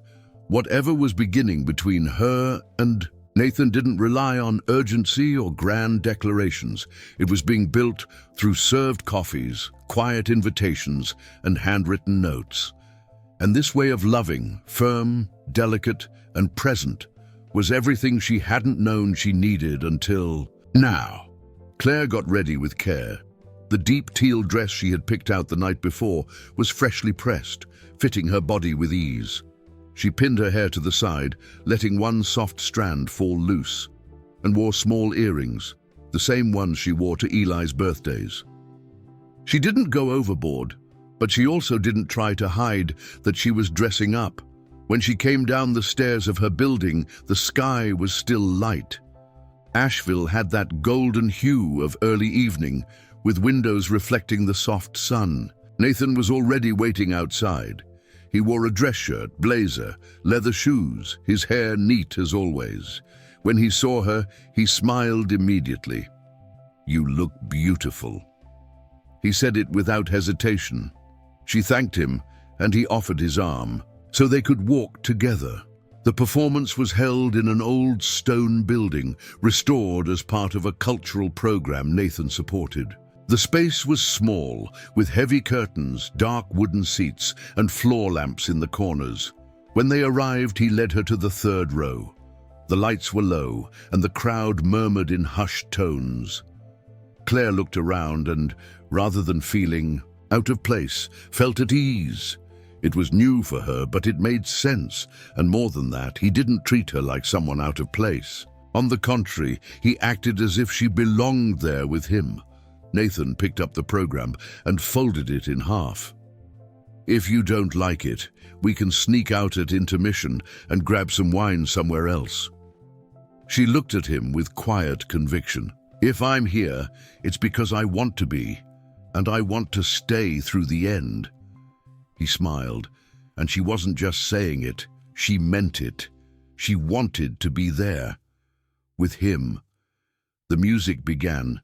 Whatever was beginning between her and Nathan didn't rely on urgency or grand declarations. It was being built through served coffees, quiet invitations, and handwritten notes. And this way of loving, firm, delicate, and present, was everything she hadn't known she needed until now. Claire got ready with care. The deep teal dress she had picked out the night before was freshly pressed, fitting her body with ease. She pinned her hair to the side, letting one soft strand fall loose, and wore small earrings, the same ones she wore to Eli's birthdays. She didn't go overboard, but she also didn't try to hide that she was dressing up. When she came down the stairs of her building, the sky was still light. Asheville had that golden hue of early evening, with windows reflecting the soft sun. Nathan was already waiting outside. He wore a dress shirt, blazer, leather shoes, his hair neat as always. When he saw her, he smiled immediately. "You look beautiful." He said it without hesitation. She thanked him, and he offered his arm, so they could walk together. The performance was held in an old stone building, restored as part of a cultural program Nathan supported. The space was small, with heavy curtains, dark wooden seats, and floor lamps in the corners. When they arrived, he led her to the 3rd row. The lights were low, and the crowd murmured in hushed tones. Claire looked around and, rather than feeling out of place, felt at ease. It was new for her, but it made sense, and more than that, he didn't treat her like someone out of place. On the contrary, he acted as if she belonged there with him. Nathan picked up the program and folded it in half. "If you don't like it, we can sneak out at intermission and grab some wine somewhere else." She looked at him with quiet conviction. "If I'm here, it's because I want to be, and I want to stay through the end." He smiled, and she wasn't just saying it, she meant it. She wanted to be there. With him. The music began.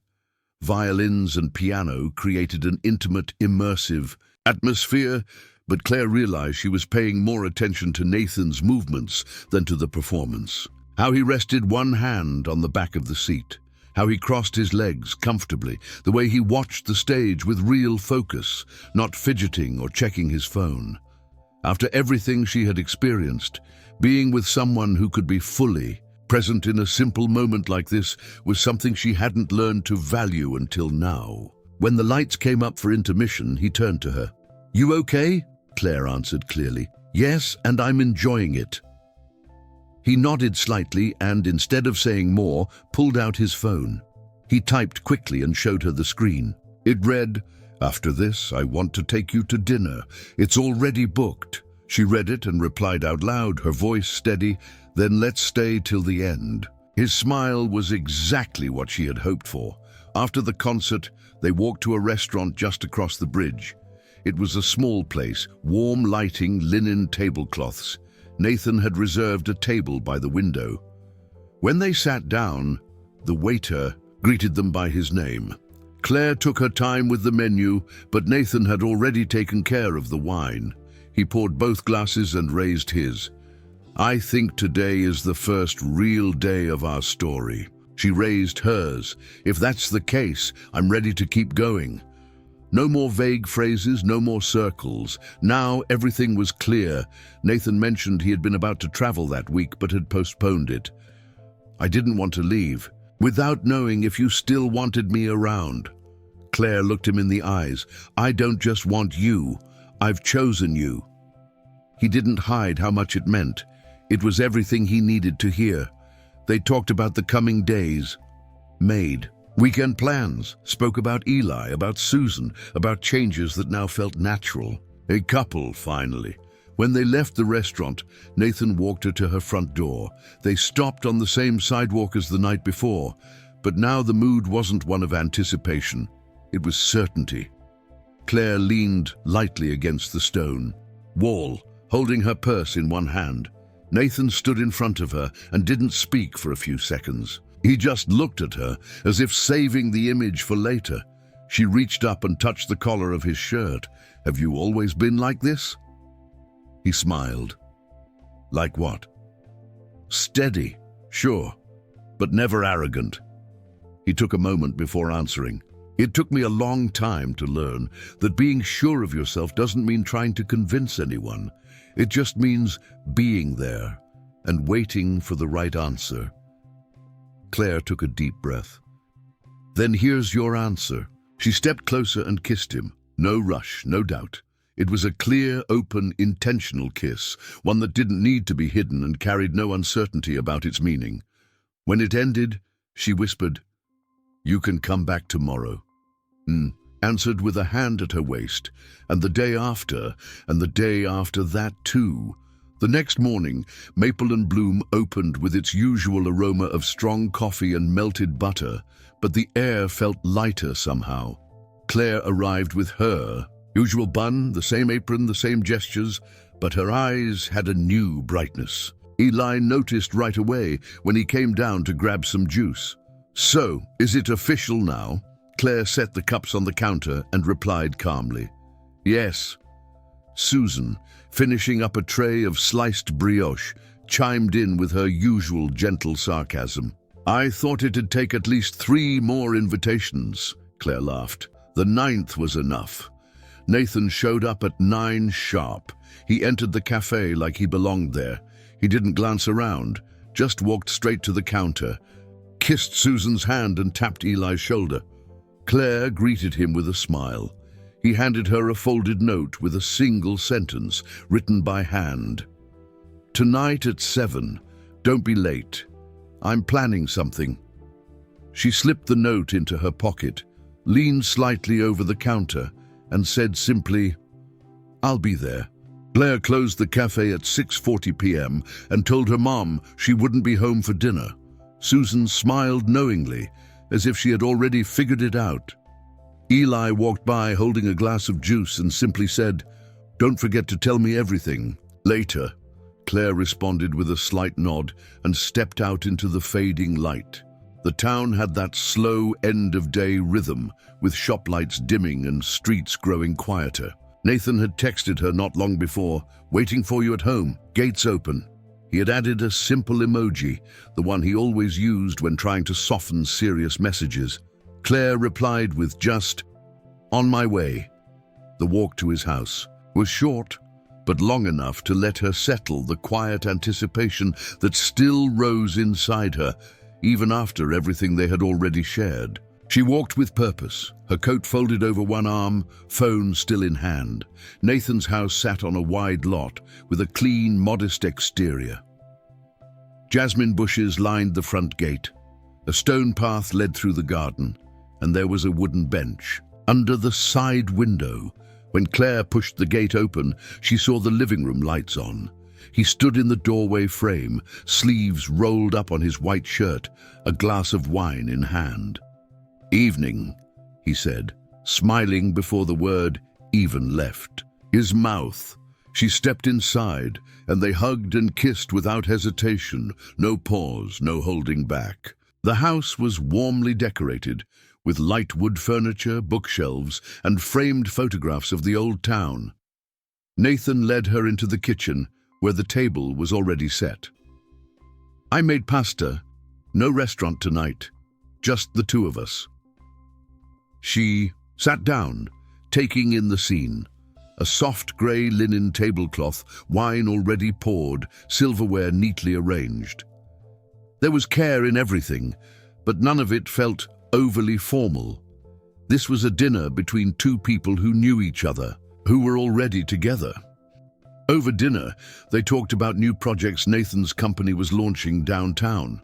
Violins and piano created an intimate, immersive atmosphere, but Claire realized she was paying more attention to Nathan's movements than to the performance. How he rested one hand on the back of the seat, how he crossed his legs comfortably, the way he watched the stage with real focus, not fidgeting or checking his phone. After everything she had experienced, being with someone who could be fully present in a simple moment like this was something she hadn't learned to value until now. When the lights came up for intermission, he turned to her. "You okay?" Claire answered clearly. "Yes, and I'm enjoying it." He nodded slightly and, instead of saying more, pulled out his phone. He typed quickly and showed her the screen. It read, "After this, I want to take you to dinner. It's already booked." She read it and replied out loud, her voice steady, "Then let's stay till the end." His smile was exactly what she had hoped for. After the concert, they walked to a restaurant just across the bridge. It was a small place, warm lighting, linen tablecloths. Nathan had reserved a table by the window. When they sat down, the waiter greeted them by his name. Claire took her time with the menu, but Nathan had already taken care of the wine. He poured both glasses and raised his. "I think today is the first real day of our story." She raised hers. "If that's the case, I'm ready to keep going." No more vague phrases, no more circles. Now everything was clear. Nathan mentioned he had been about to travel that week but had postponed it. "I didn't want to leave, without knowing if you still wanted me around." Claire looked him in the eyes. "I don't just want you, I've chosen you." He didn't hide how much it meant. It was everything he needed to hear. They talked about the coming days, made weekend plans, spoke about Eli, about Susan, about changes that now felt natural. A couple, finally. When they left the restaurant, Nathan walked her to her front door. They stopped on the same sidewalk as the night before, but now the mood wasn't one of anticipation. It was certainty. Claire leaned lightly against the stone wall, holding her purse in one hand. Nathan stood in front of her and didn't speak for a few seconds. He just looked at her, as if saving the image for later. She reached up and touched the collar of his shirt. "Have you always been like this?" He smiled. "Like what?" "Steady, sure, but never arrogant." He took a moment before answering. "It took me a long time to learn that being sure of yourself doesn't mean trying to convince anyone. It just means being there and waiting for the right answer." Claire took a deep breath. "Then here's your answer." She stepped closer and kissed him. No rush, no doubt. It was a clear, open, intentional kiss, one that didn't need to be hidden and carried no uncertainty about its meaning. When it ended, she whispered, "You can come back tomorrow." Answered with a hand at her waist, and the day after, and the day after that too. The next morning, Maple and Bloom opened with its usual aroma of strong coffee and melted butter, but the air felt lighter somehow. Claire arrived with her usual bun, the same apron, the same gestures, but her eyes had a new brightness. Eli noticed right away when he came down to grab some juice. "So, is it official now?" Claire set the cups on the counter and replied calmly, "Yes." Susan, finishing up a tray of sliced brioche, chimed in with her usual gentle sarcasm. "I thought it'd take at least 3 more invitations," Claire laughed. "The 9th was enough." Nathan showed up at 9 sharp. He entered the cafe like he belonged there. He didn't glance around, just walked straight to the counter, kissed Susan's hand and tapped Eli's shoulder. Claire greeted him with a smile. He handed her a folded note with a single sentence, written by hand. "Tonight at 7. Don't be late. I'm planning something." She slipped the note into her pocket, leaned slightly over the counter, and said simply, "I'll be there." Claire closed the cafe at 6:40 p.m. and told her mom she wouldn't be home for dinner. Susan smiled knowingly, as if she had already figured it out. Eli walked by holding a glass of juice and simply said, "Don't forget to tell me everything later." Claire responded with a slight nod and stepped out into the fading light. The town had that slow end-of-day rhythm, with shop lights dimming and streets growing quieter. Nathan had texted her not long before, "Waiting for you at home, gates open." He had added a simple emoji, the one he always used when trying to soften serious messages. Claire replied with just, "On my way." The walk to his house was short, but long enough to let her settle the quiet anticipation that still rose inside her, even after everything they had already shared. She walked with purpose, her coat folded over one arm, phone still in hand. Nathan's house sat on a wide lot with a clean, modest exterior. Jasmine bushes lined the front gate. A stone path led through the garden, and there was a wooden bench under the side window. When Claire pushed the gate open, she saw the living room lights on. He stood in the doorway frame, sleeves rolled up on his white shirt, a glass of wine in hand. "Evening," he said, smiling before the word even left his mouth. She stepped inside, and they hugged and kissed without hesitation, no pause, no holding back. The house was warmly decorated, with light wood furniture, bookshelves, and framed photographs of the old town. Nathan led her into the kitchen, where the table was already set. "I made pasta. No restaurant tonight. Just the two of us." She sat down, taking in the scene. A soft grey linen tablecloth, wine already poured, silverware neatly arranged. There was care in everything, but none of it felt overly formal. This was a dinner between two people who knew each other, who were already together. Over dinner, they talked about new projects Nathan's company was launching downtown.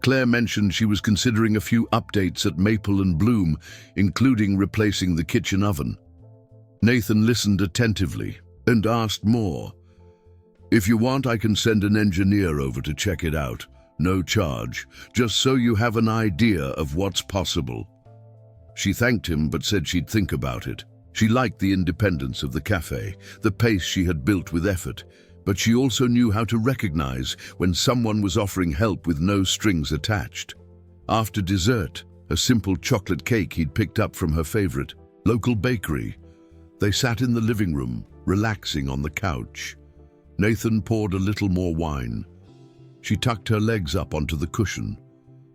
Claire mentioned she was considering a few updates at Maple and Bloom, including replacing the kitchen oven. Nathan listened attentively and asked more. "If you want, I can send an engineer over to check it out. No charge, just so you have an idea of what's possible." She thanked him but said she'd think about it. She liked the independence of the cafe, the pace she had built with effort, but she also knew how to recognize when someone was offering help with no strings attached. After dessert, a simple chocolate cake he'd picked up from her favorite local bakery, they sat in the living room, relaxing on the couch. Nathan poured a little more wine. She tucked her legs up onto the cushion.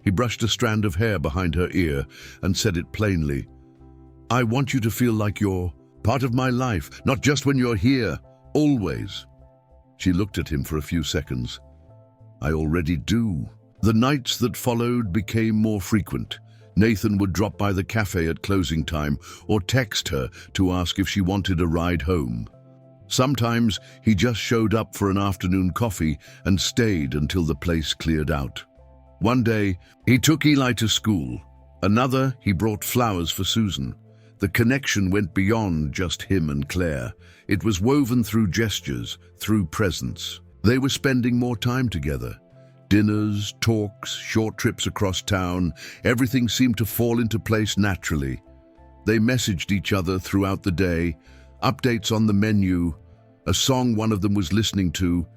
He brushed a strand of hair behind her ear and said it plainly. "I want you to feel like you're part of my life, not just when you're here, always." She looked at him for a few seconds. "I already do." The nights that followed became more frequent. Nathan would drop by the cafe at closing time or text her to ask if she wanted a ride home. Sometimes he just showed up for an afternoon coffee and stayed until the place cleared out. One day, he took Eli to school. Another, he brought flowers for Susan. The connection went beyond just him and Claire. It was woven through gestures, through presence. They were spending more time together. Dinners, talks, short trips across town, everything seemed to fall into place naturally. They messaged each other throughout the day, updates on the menu, a song one of them was listening to,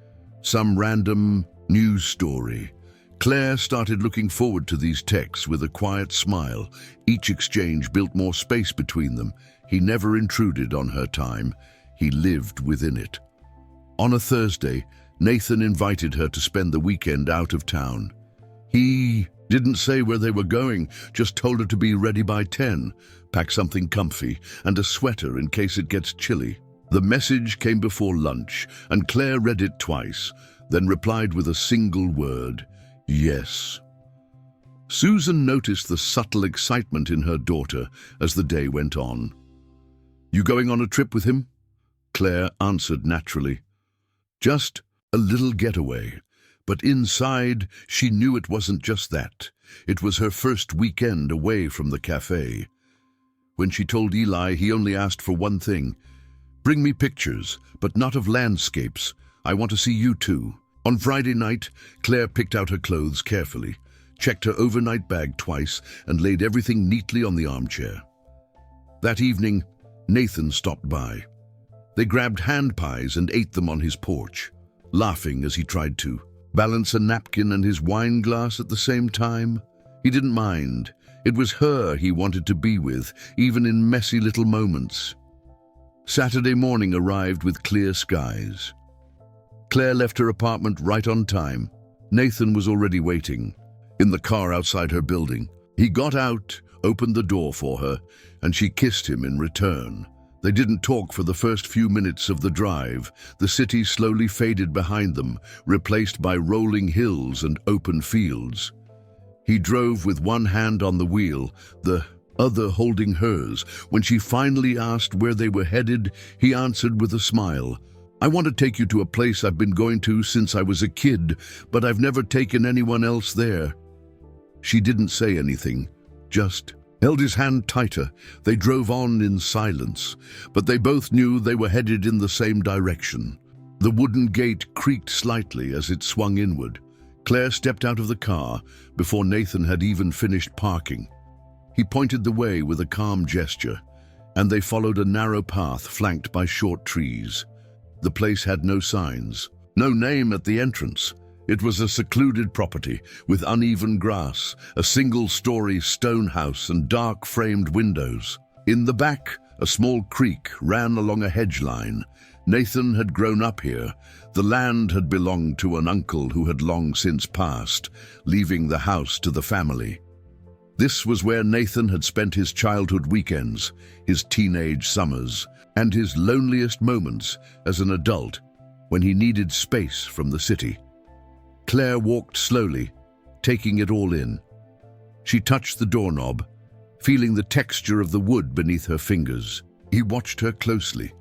some random news story. Claire started looking forward to these texts with a quiet smile. Each exchange built more space between them. He never intruded on her time. He lived within it. On a Thursday, Nathan invited her to spend the weekend out of town. He didn't say where they were going, just told her to be ready by 10, pack something comfy, and a sweater in case it gets chilly. The message came before lunch, and Claire read it twice, then replied with a single word, "Yes." Susan noticed the subtle excitement in her daughter as the day went on. "You going on a trip with him?" Claire answered naturally. "Just a little getaway." But inside, she knew it wasn't just that. It was her first weekend away from the cafe. When she told Eli, he only asked for one thing. "Bring me pictures, but not of landscapes. I want to see you too." On Friday night, Claire picked out her clothes carefully, checked her overnight bag twice, and laid everything neatly on the armchair. That evening, Nathan stopped by. They grabbed hand pies and ate them on his porch, laughing as he tried to balance a napkin and his wine glass at the same time. He didn't mind. It was her he wanted to be with, even in messy little moments. Saturday morning arrived with clear skies. Claire left her apartment right on time. Nathan was already waiting, in the car outside her building. He got out, opened the door for her, and she kissed him in return. They didn't talk for the first few minutes of the drive. The city slowly faded behind them, replaced by rolling hills and open fields. He drove with one hand on the wheel, the other holding hers. When she finally asked where they were headed, he answered with a smile. "I want to take you to a place I've been going to since I was a kid, but I've never taken anyone else there." She didn't say anything, just held his hand tighter. They drove on in silence, but they both knew they were headed in the same direction. The wooden gate creaked slightly as it swung inward. Claire stepped out of the car before Nathan had even finished parking. He pointed the way with a calm gesture, and they followed a narrow path flanked by short trees. The place had no signs, no name at the entrance. It was a secluded property with uneven grass, a single-story stone house and dark-framed windows. In the back, a small creek ran along a hedge line. Nathan had grown up here. The land had belonged to an uncle who had long since passed, leaving the house to the family. This was where Nathan had spent his childhood weekends, his teenage summers, and his loneliest moments as an adult when he needed space from the city. Claire walked slowly, taking it all in. She touched the doorknob, feeling the texture of the wood beneath her fingers. He watched her closely.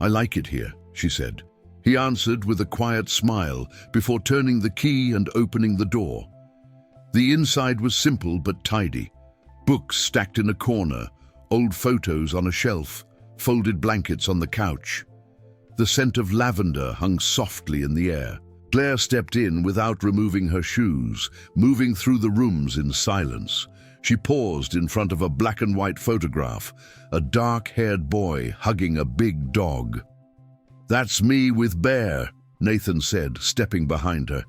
"I like it here," she said. He answered with a quiet smile before turning the key and opening the door. The inside was simple but tidy. Books stacked in a corner, old photos on a shelf, folded blankets on the couch. The scent of lavender hung softly in the air. Claire stepped in without removing her shoes, moving through the rooms in silence. She paused in front of a black and white photograph, a dark-haired boy hugging a big dog. "That's me with Bear," Nathan said, stepping behind her.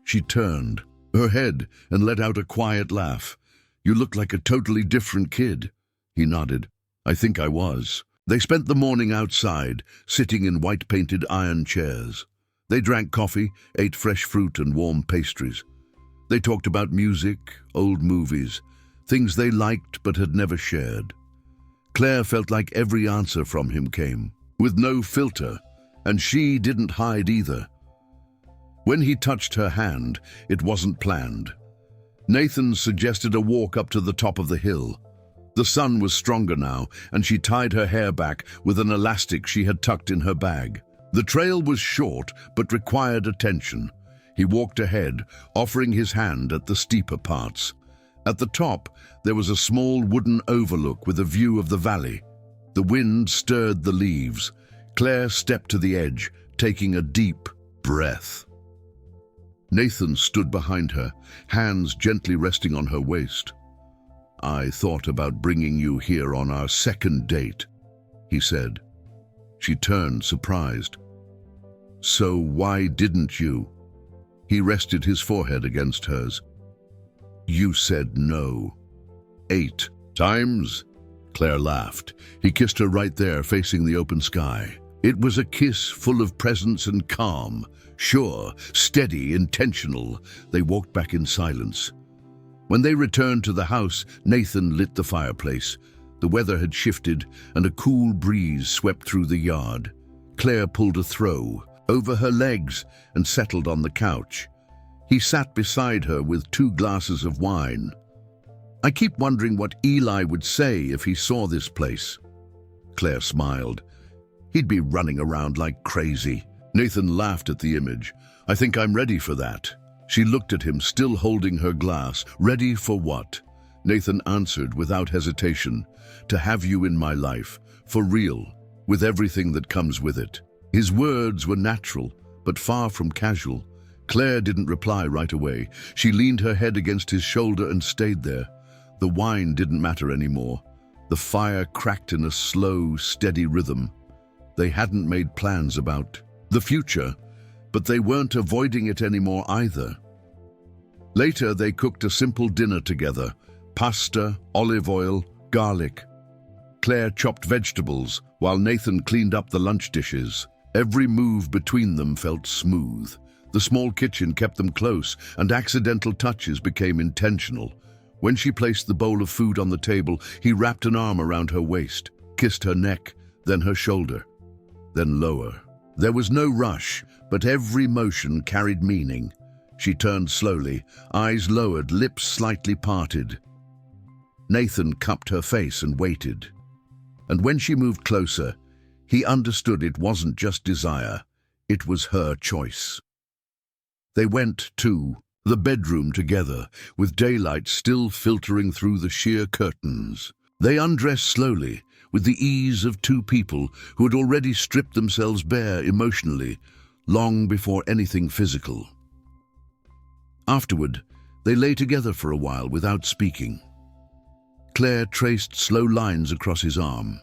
She turned her head and let out a quiet laugh. "You look like a totally different kid." He nodded. "I think I was." They spent the morning outside, sitting in white-painted iron chairs. They drank coffee, ate fresh fruit and warm pastries. They talked about music, old movies, things they liked but had never shared. Claire felt like every answer from him came, with no filter, and she didn't hide either. When he touched her hand, it wasn't planned. Nathan suggested a walk up to the top of the hill. The sun was stronger now, and she tied her hair back with an elastic she had tucked in her bag. The trail was short, but required attention. He walked ahead, offering his hand at the steeper parts. At the top, there was a small wooden overlook with a view of the valley. The wind stirred the leaves. Claire stepped to the edge, taking a deep breath. Nathan stood behind her, hands gently resting on her waist. "I thought about bringing you here on our second date," he said. She turned, surprised. "So why didn't you?" He rested his forehead against hers. "You said no." 8 times? Claire laughed. He kissed her right there, facing the open sky. It was a kiss full of presence and calm. Sure, steady, intentional. They walked back in silence. When they returned to the house, Nathan lit the fireplace. The weather had shifted, and a cool breeze swept through the yard. Claire pulled a throw over her legs and settled on the couch. He sat beside her with 2 glasses of wine. "I keep wondering what Eli would say if he saw this place." Claire smiled. "He'd be running around like crazy." Nathan laughed at the image. "I think I'm ready for that." She looked at him, still holding her glass. "Ready for what?" Nathan answered without hesitation. "To have you in my life, for real, with everything that comes with it." His words were natural, but far from casual. Claire didn't reply right away. She leaned her head against his shoulder and stayed there. The wine didn't matter anymore. The fire cracked in a slow, steady rhythm. They hadn't made plans about the future, but they weren't avoiding it anymore either. Later, they cooked a simple dinner together. Pasta, olive oil, garlic. Claire chopped vegetables, while Nathan cleaned up the lunch dishes. Every move between them felt smooth. The small kitchen kept them close, and accidental touches became intentional. When she placed the bowl of food on the table, he wrapped an arm around her waist, kissed her neck, then her shoulder, then lower. There was no rush, but every motion carried meaning. She turned slowly, eyes lowered, lips slightly parted. Nathan cupped her face and waited. And when she moved closer, he understood it wasn't just desire, it was her choice. They went to the bedroom together, with daylight still filtering through the sheer curtains. They undressed slowly, with the ease of 2 people who had already stripped themselves bare emotionally, long before anything physical. Afterward, they lay together for a while without speaking. Claire traced slow lines across his arm.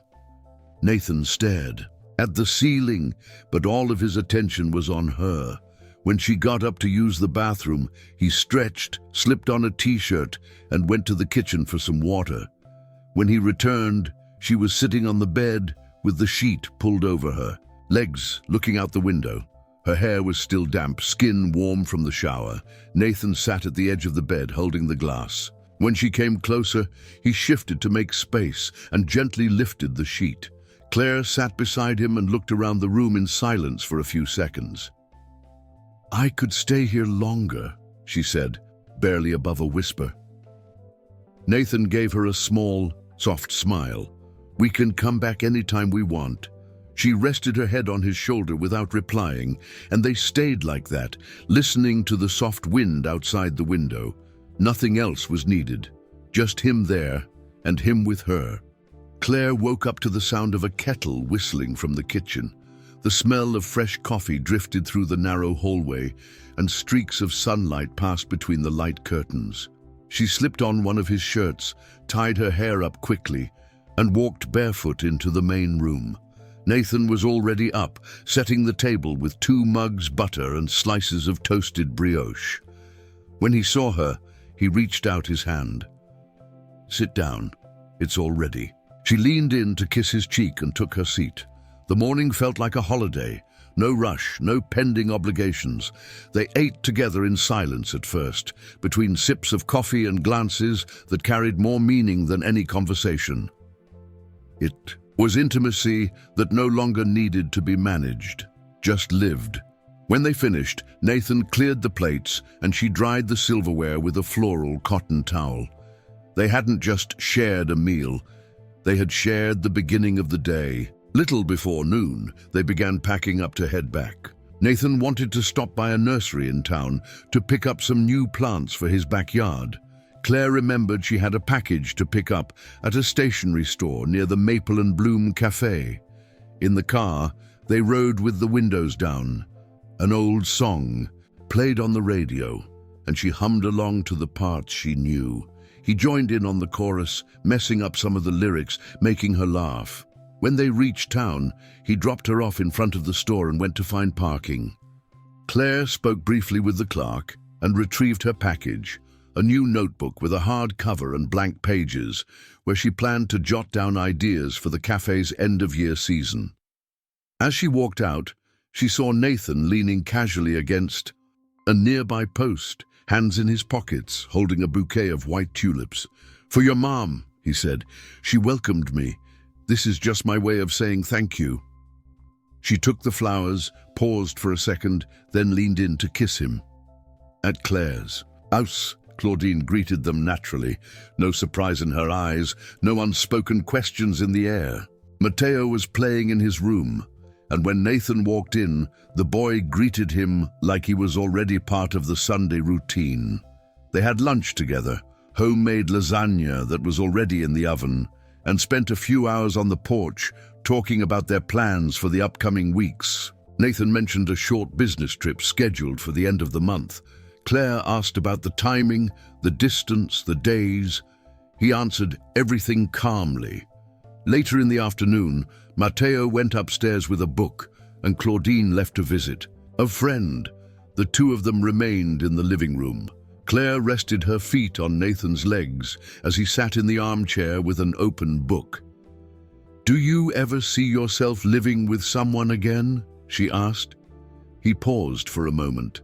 Nathan stared at the ceiling, but all of his attention was on her. When she got up to use the bathroom, he stretched, slipped on a t-shirt, and went to the kitchen for some water. When he returned, she was sitting on the bed with the sheet pulled over her, legs looking out the window. Her hair was still damp, skin warm from the shower. Nathan sat at the edge of the bed holding the glass. When she came closer, he shifted to make space and gently lifted the sheet. Claire sat beside him and looked around the room in silence for a few seconds. "I could stay here longer," she said, barely above a whisper. Nathan gave her a small, soft smile. "We can come back anytime we want." She rested her head on his shoulder without replying, and they stayed like that, listening to the soft wind outside the window. Nothing else was needed, just him there and him with her. Claire woke up to the sound of a kettle whistling from the kitchen. The smell of fresh coffee drifted through the narrow hallway, and streaks of sunlight passed between the light curtains. She slipped on one of his shirts, tied her hair up quickly, and walked barefoot into the main room. Nathan was already up, setting the table with 2 mugs, butter, and slices of toasted brioche. When he saw her, he reached out his hand. "Sit down. It's all ready." She leaned in to kiss his cheek and took her seat. The morning felt like a holiday. No rush, no pending obligations. They ate together in silence at first, between sips of coffee and glances that carried more meaning than any conversation. It was intimacy that no longer needed to be managed, just lived. When they finished, Nathan cleared the plates and she dried the silverware with a floral cotton towel. They hadn't just shared a meal, they had shared the beginning of the day. Little before noon, they began packing up to head back. Nathan wanted to stop by a nursery in town to pick up some new plants for his backyard. Claire remembered she had a package to pick up at a stationery store near the Maple and Bloom Café. In the car, they rode with the windows down. An old song played on the radio, and she hummed along to the parts she knew. He joined in on the chorus, messing up some of the lyrics, making her laugh. When they reached town, he dropped her off in front of the store and went to find parking. Claire spoke briefly with the clerk and retrieved her package, a new notebook with a hard cover and blank pages, where she planned to jot down ideas for the cafe's end-of-year season. As she walked out, she saw Nathan leaning casually against a nearby post, hands in his pockets, holding a bouquet of white tulips. "For your mom," he said. "She welcomed me. This is just my way of saying thank you." She took the flowers, paused for a second, then leaned in to kiss him. At Claire's house, Claudine greeted them naturally. No surprise in her eyes, no unspoken questions in the air. Matteo was playing in his room, and when Nathan walked in, the boy greeted him like he was already part of the Sunday routine. They had lunch together, homemade lasagna that was already in the oven, and spent a few hours on the porch talking about their plans for the upcoming weeks. Nathan mentioned a short business trip scheduled for the end of the month. Claire asked about the timing, the distance, the days. He answered everything calmly. Later in the afternoon, Matteo went upstairs with a book, and Claudine left to visit a friend. The two of them remained in the living room. Claire rested her feet on Nathan's legs as he sat in the armchair with an open book. "Do you ever see yourself living with someone again?" she asked. He paused for a moment.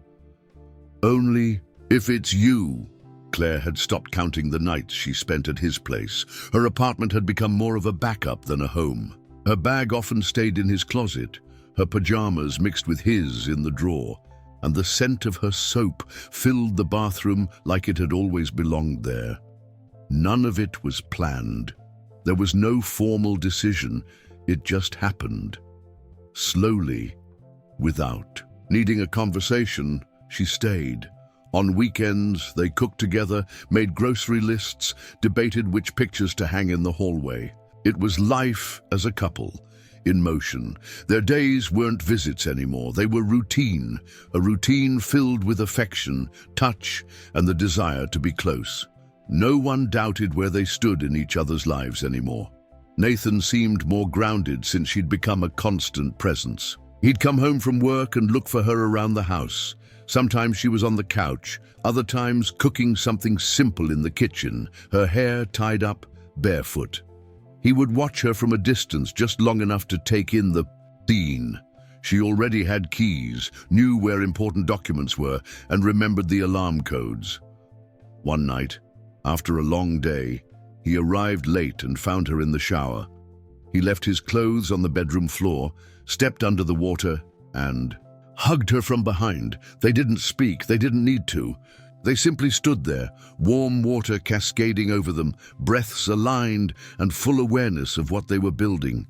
"Only if it's you." Claire had stopped counting the nights she spent at his place. Her apartment had become more of a backup than a home. Her bag often stayed in his closet, her pajamas mixed with his in the drawer, and the scent of her soap filled the bathroom like it had always belonged there. None of it was planned. There was no formal decision. It just happened. Slowly, without needing a conversation, she stayed. On weekends, they cooked together, made grocery lists, debated which pictures to hang in the hallway. It was life as a couple, in motion. Their days weren't visits anymore. They were routine, a routine filled with affection, touch, and the desire to be close. No one doubted where they stood in each other's lives anymore. Nathan seemed more grounded since she'd become a constant presence. He'd come home from work and look for her around the house. Sometimes she was on the couch, other times cooking something simple in the kitchen, her hair tied up, barefoot. He would watch her from a distance just long enough to take in the scene. She already had keys, knew where important documents were, and remembered the alarm codes. One night, after a long day, he arrived late and found her in the shower. He left his clothes on the bedroom floor, stepped under the water, and hugged her from behind. They didn't speak, they didn't need to. They simply stood there, warm water cascading over them, breaths aligned and full awareness of what they were building.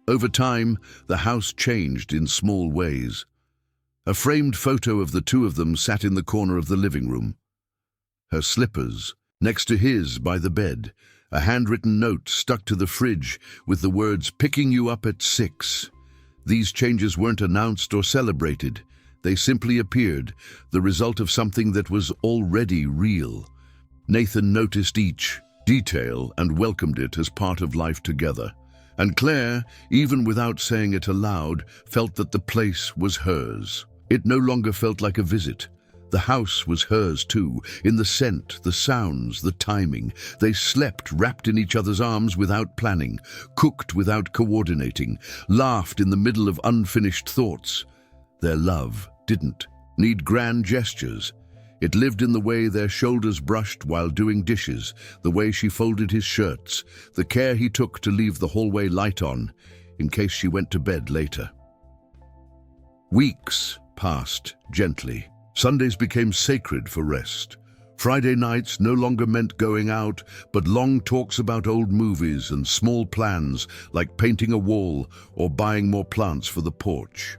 Over time, the house changed in small ways. A framed photo of the two of them sat in the corner of the living room. Her slippers, next to his by the bed, a handwritten note stuck to the fridge with the words, "Picking you up at 6. These changes weren't announced or celebrated. They simply appeared, the result of something that was already real. Nathan noticed each detail and welcomed it as part of life together. And Claire, even without saying it aloud, felt that the place was hers. It no longer felt like a visit. The house was hers too, in the scent, the sounds, the timing. They slept wrapped in each other's arms without planning, cooked without coordinating, laughed in the middle of unfinished thoughts. Their love didn't need grand gestures. It lived in the way their shoulders brushed while doing dishes, the way she folded his shirts, the care he took to leave the hallway light on, in case she went to bed later. Weeks passed gently. Sundays became sacred for rest. Friday nights no longer meant going out, but long talks about old movies and small plans like painting a wall or buying more plants for the porch.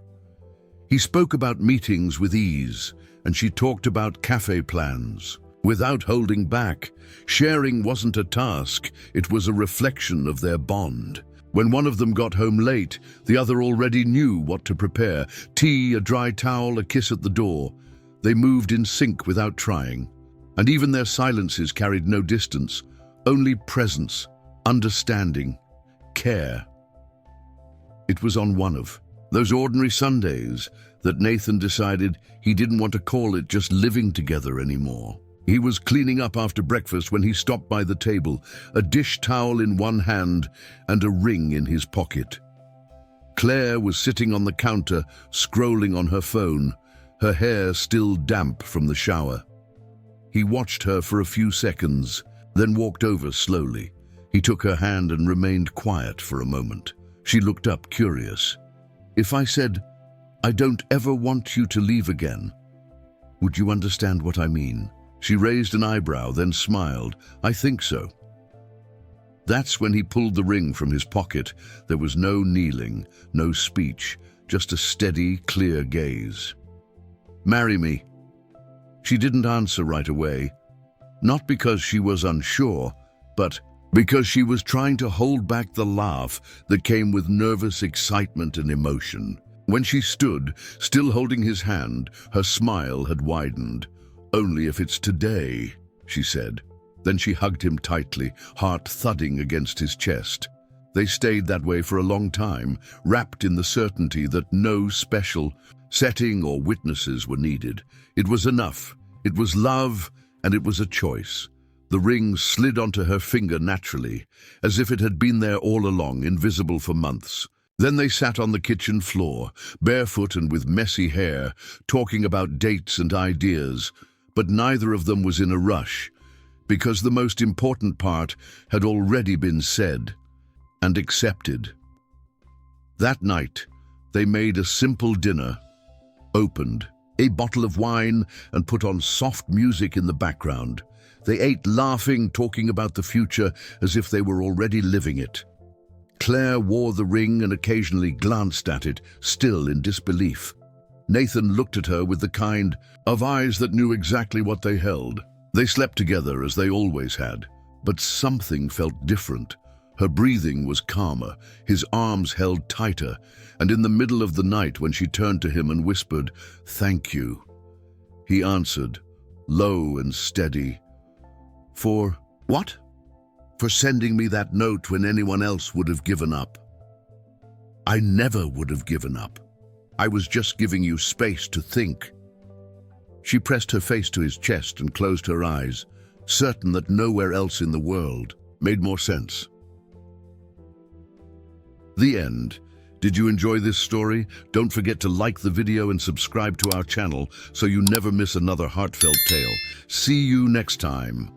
He spoke about meetings with ease, and she talked about cafe plans. Without holding back, sharing wasn't a task, it was a reflection of their bond. When one of them got home late, the other already knew what to prepare. Tea, a dry towel, a kiss at the door. They moved in sync without trying. And even their silences carried no distance, only presence, understanding, care. It was on one of those ordinary Sundays that Nathan decided he didn't want to call it just living together anymore. He was cleaning up after breakfast when he stopped by the table, a dish towel in one hand and a ring in his pocket. Claire was sitting on the counter, scrolling on her phone, her hair still damp from the shower. He watched her for a few seconds, then walked over slowly. He took her hand and remained quiet for a moment. She looked up, curious. "If I said, 'I don't ever want you to leave again,' would you understand what I mean?" She raised an eyebrow, then smiled. "I think so." That's when he pulled the ring from his pocket. There was no kneeling, no speech, just a steady, clear gaze. "Marry me." She didn't answer right away, not because she was unsure, but because she was trying to hold back the laugh that came with nervous excitement and emotion. When she stood, still holding his hand, her smile had widened. "Only if it's today," she said. Then she hugged him tightly, heart thudding against his chest. They stayed that way for a long time, wrapped in the certainty that no special setting or witnesses were needed. It was enough. It was love, and it was a choice. The ring slid onto her finger naturally, as if it had been there all along, invisible for months. Then they sat on the kitchen floor, barefoot and with messy hair, talking about dates and ideas, but neither of them was in a rush, because the most important part had already been said and accepted. That night, they made a simple dinner, opened a bottle of wine, and put on soft music in the background. They ate laughing, talking about the future as if they were already living it. Claire wore the ring and occasionally glanced at it, still in disbelief. Nathan looked at her with the kind of eyes that knew exactly what they held. They slept together as they always had, but something felt different. Her breathing was calmer, his arms held tighter, and in the middle of the night when she turned to him and whispered, "Thank you," he answered, low and steady, For what? For sending me that note when anyone else would have given up. I never would have given up. I was just giving you space to think. She pressed her face to his chest and closed her eyes, certain that nowhere else in the world made more sense. The end. Did you enjoy this story? Don't forget to like the video and subscribe to our channel so you never miss another heartfelt tale. See you next time.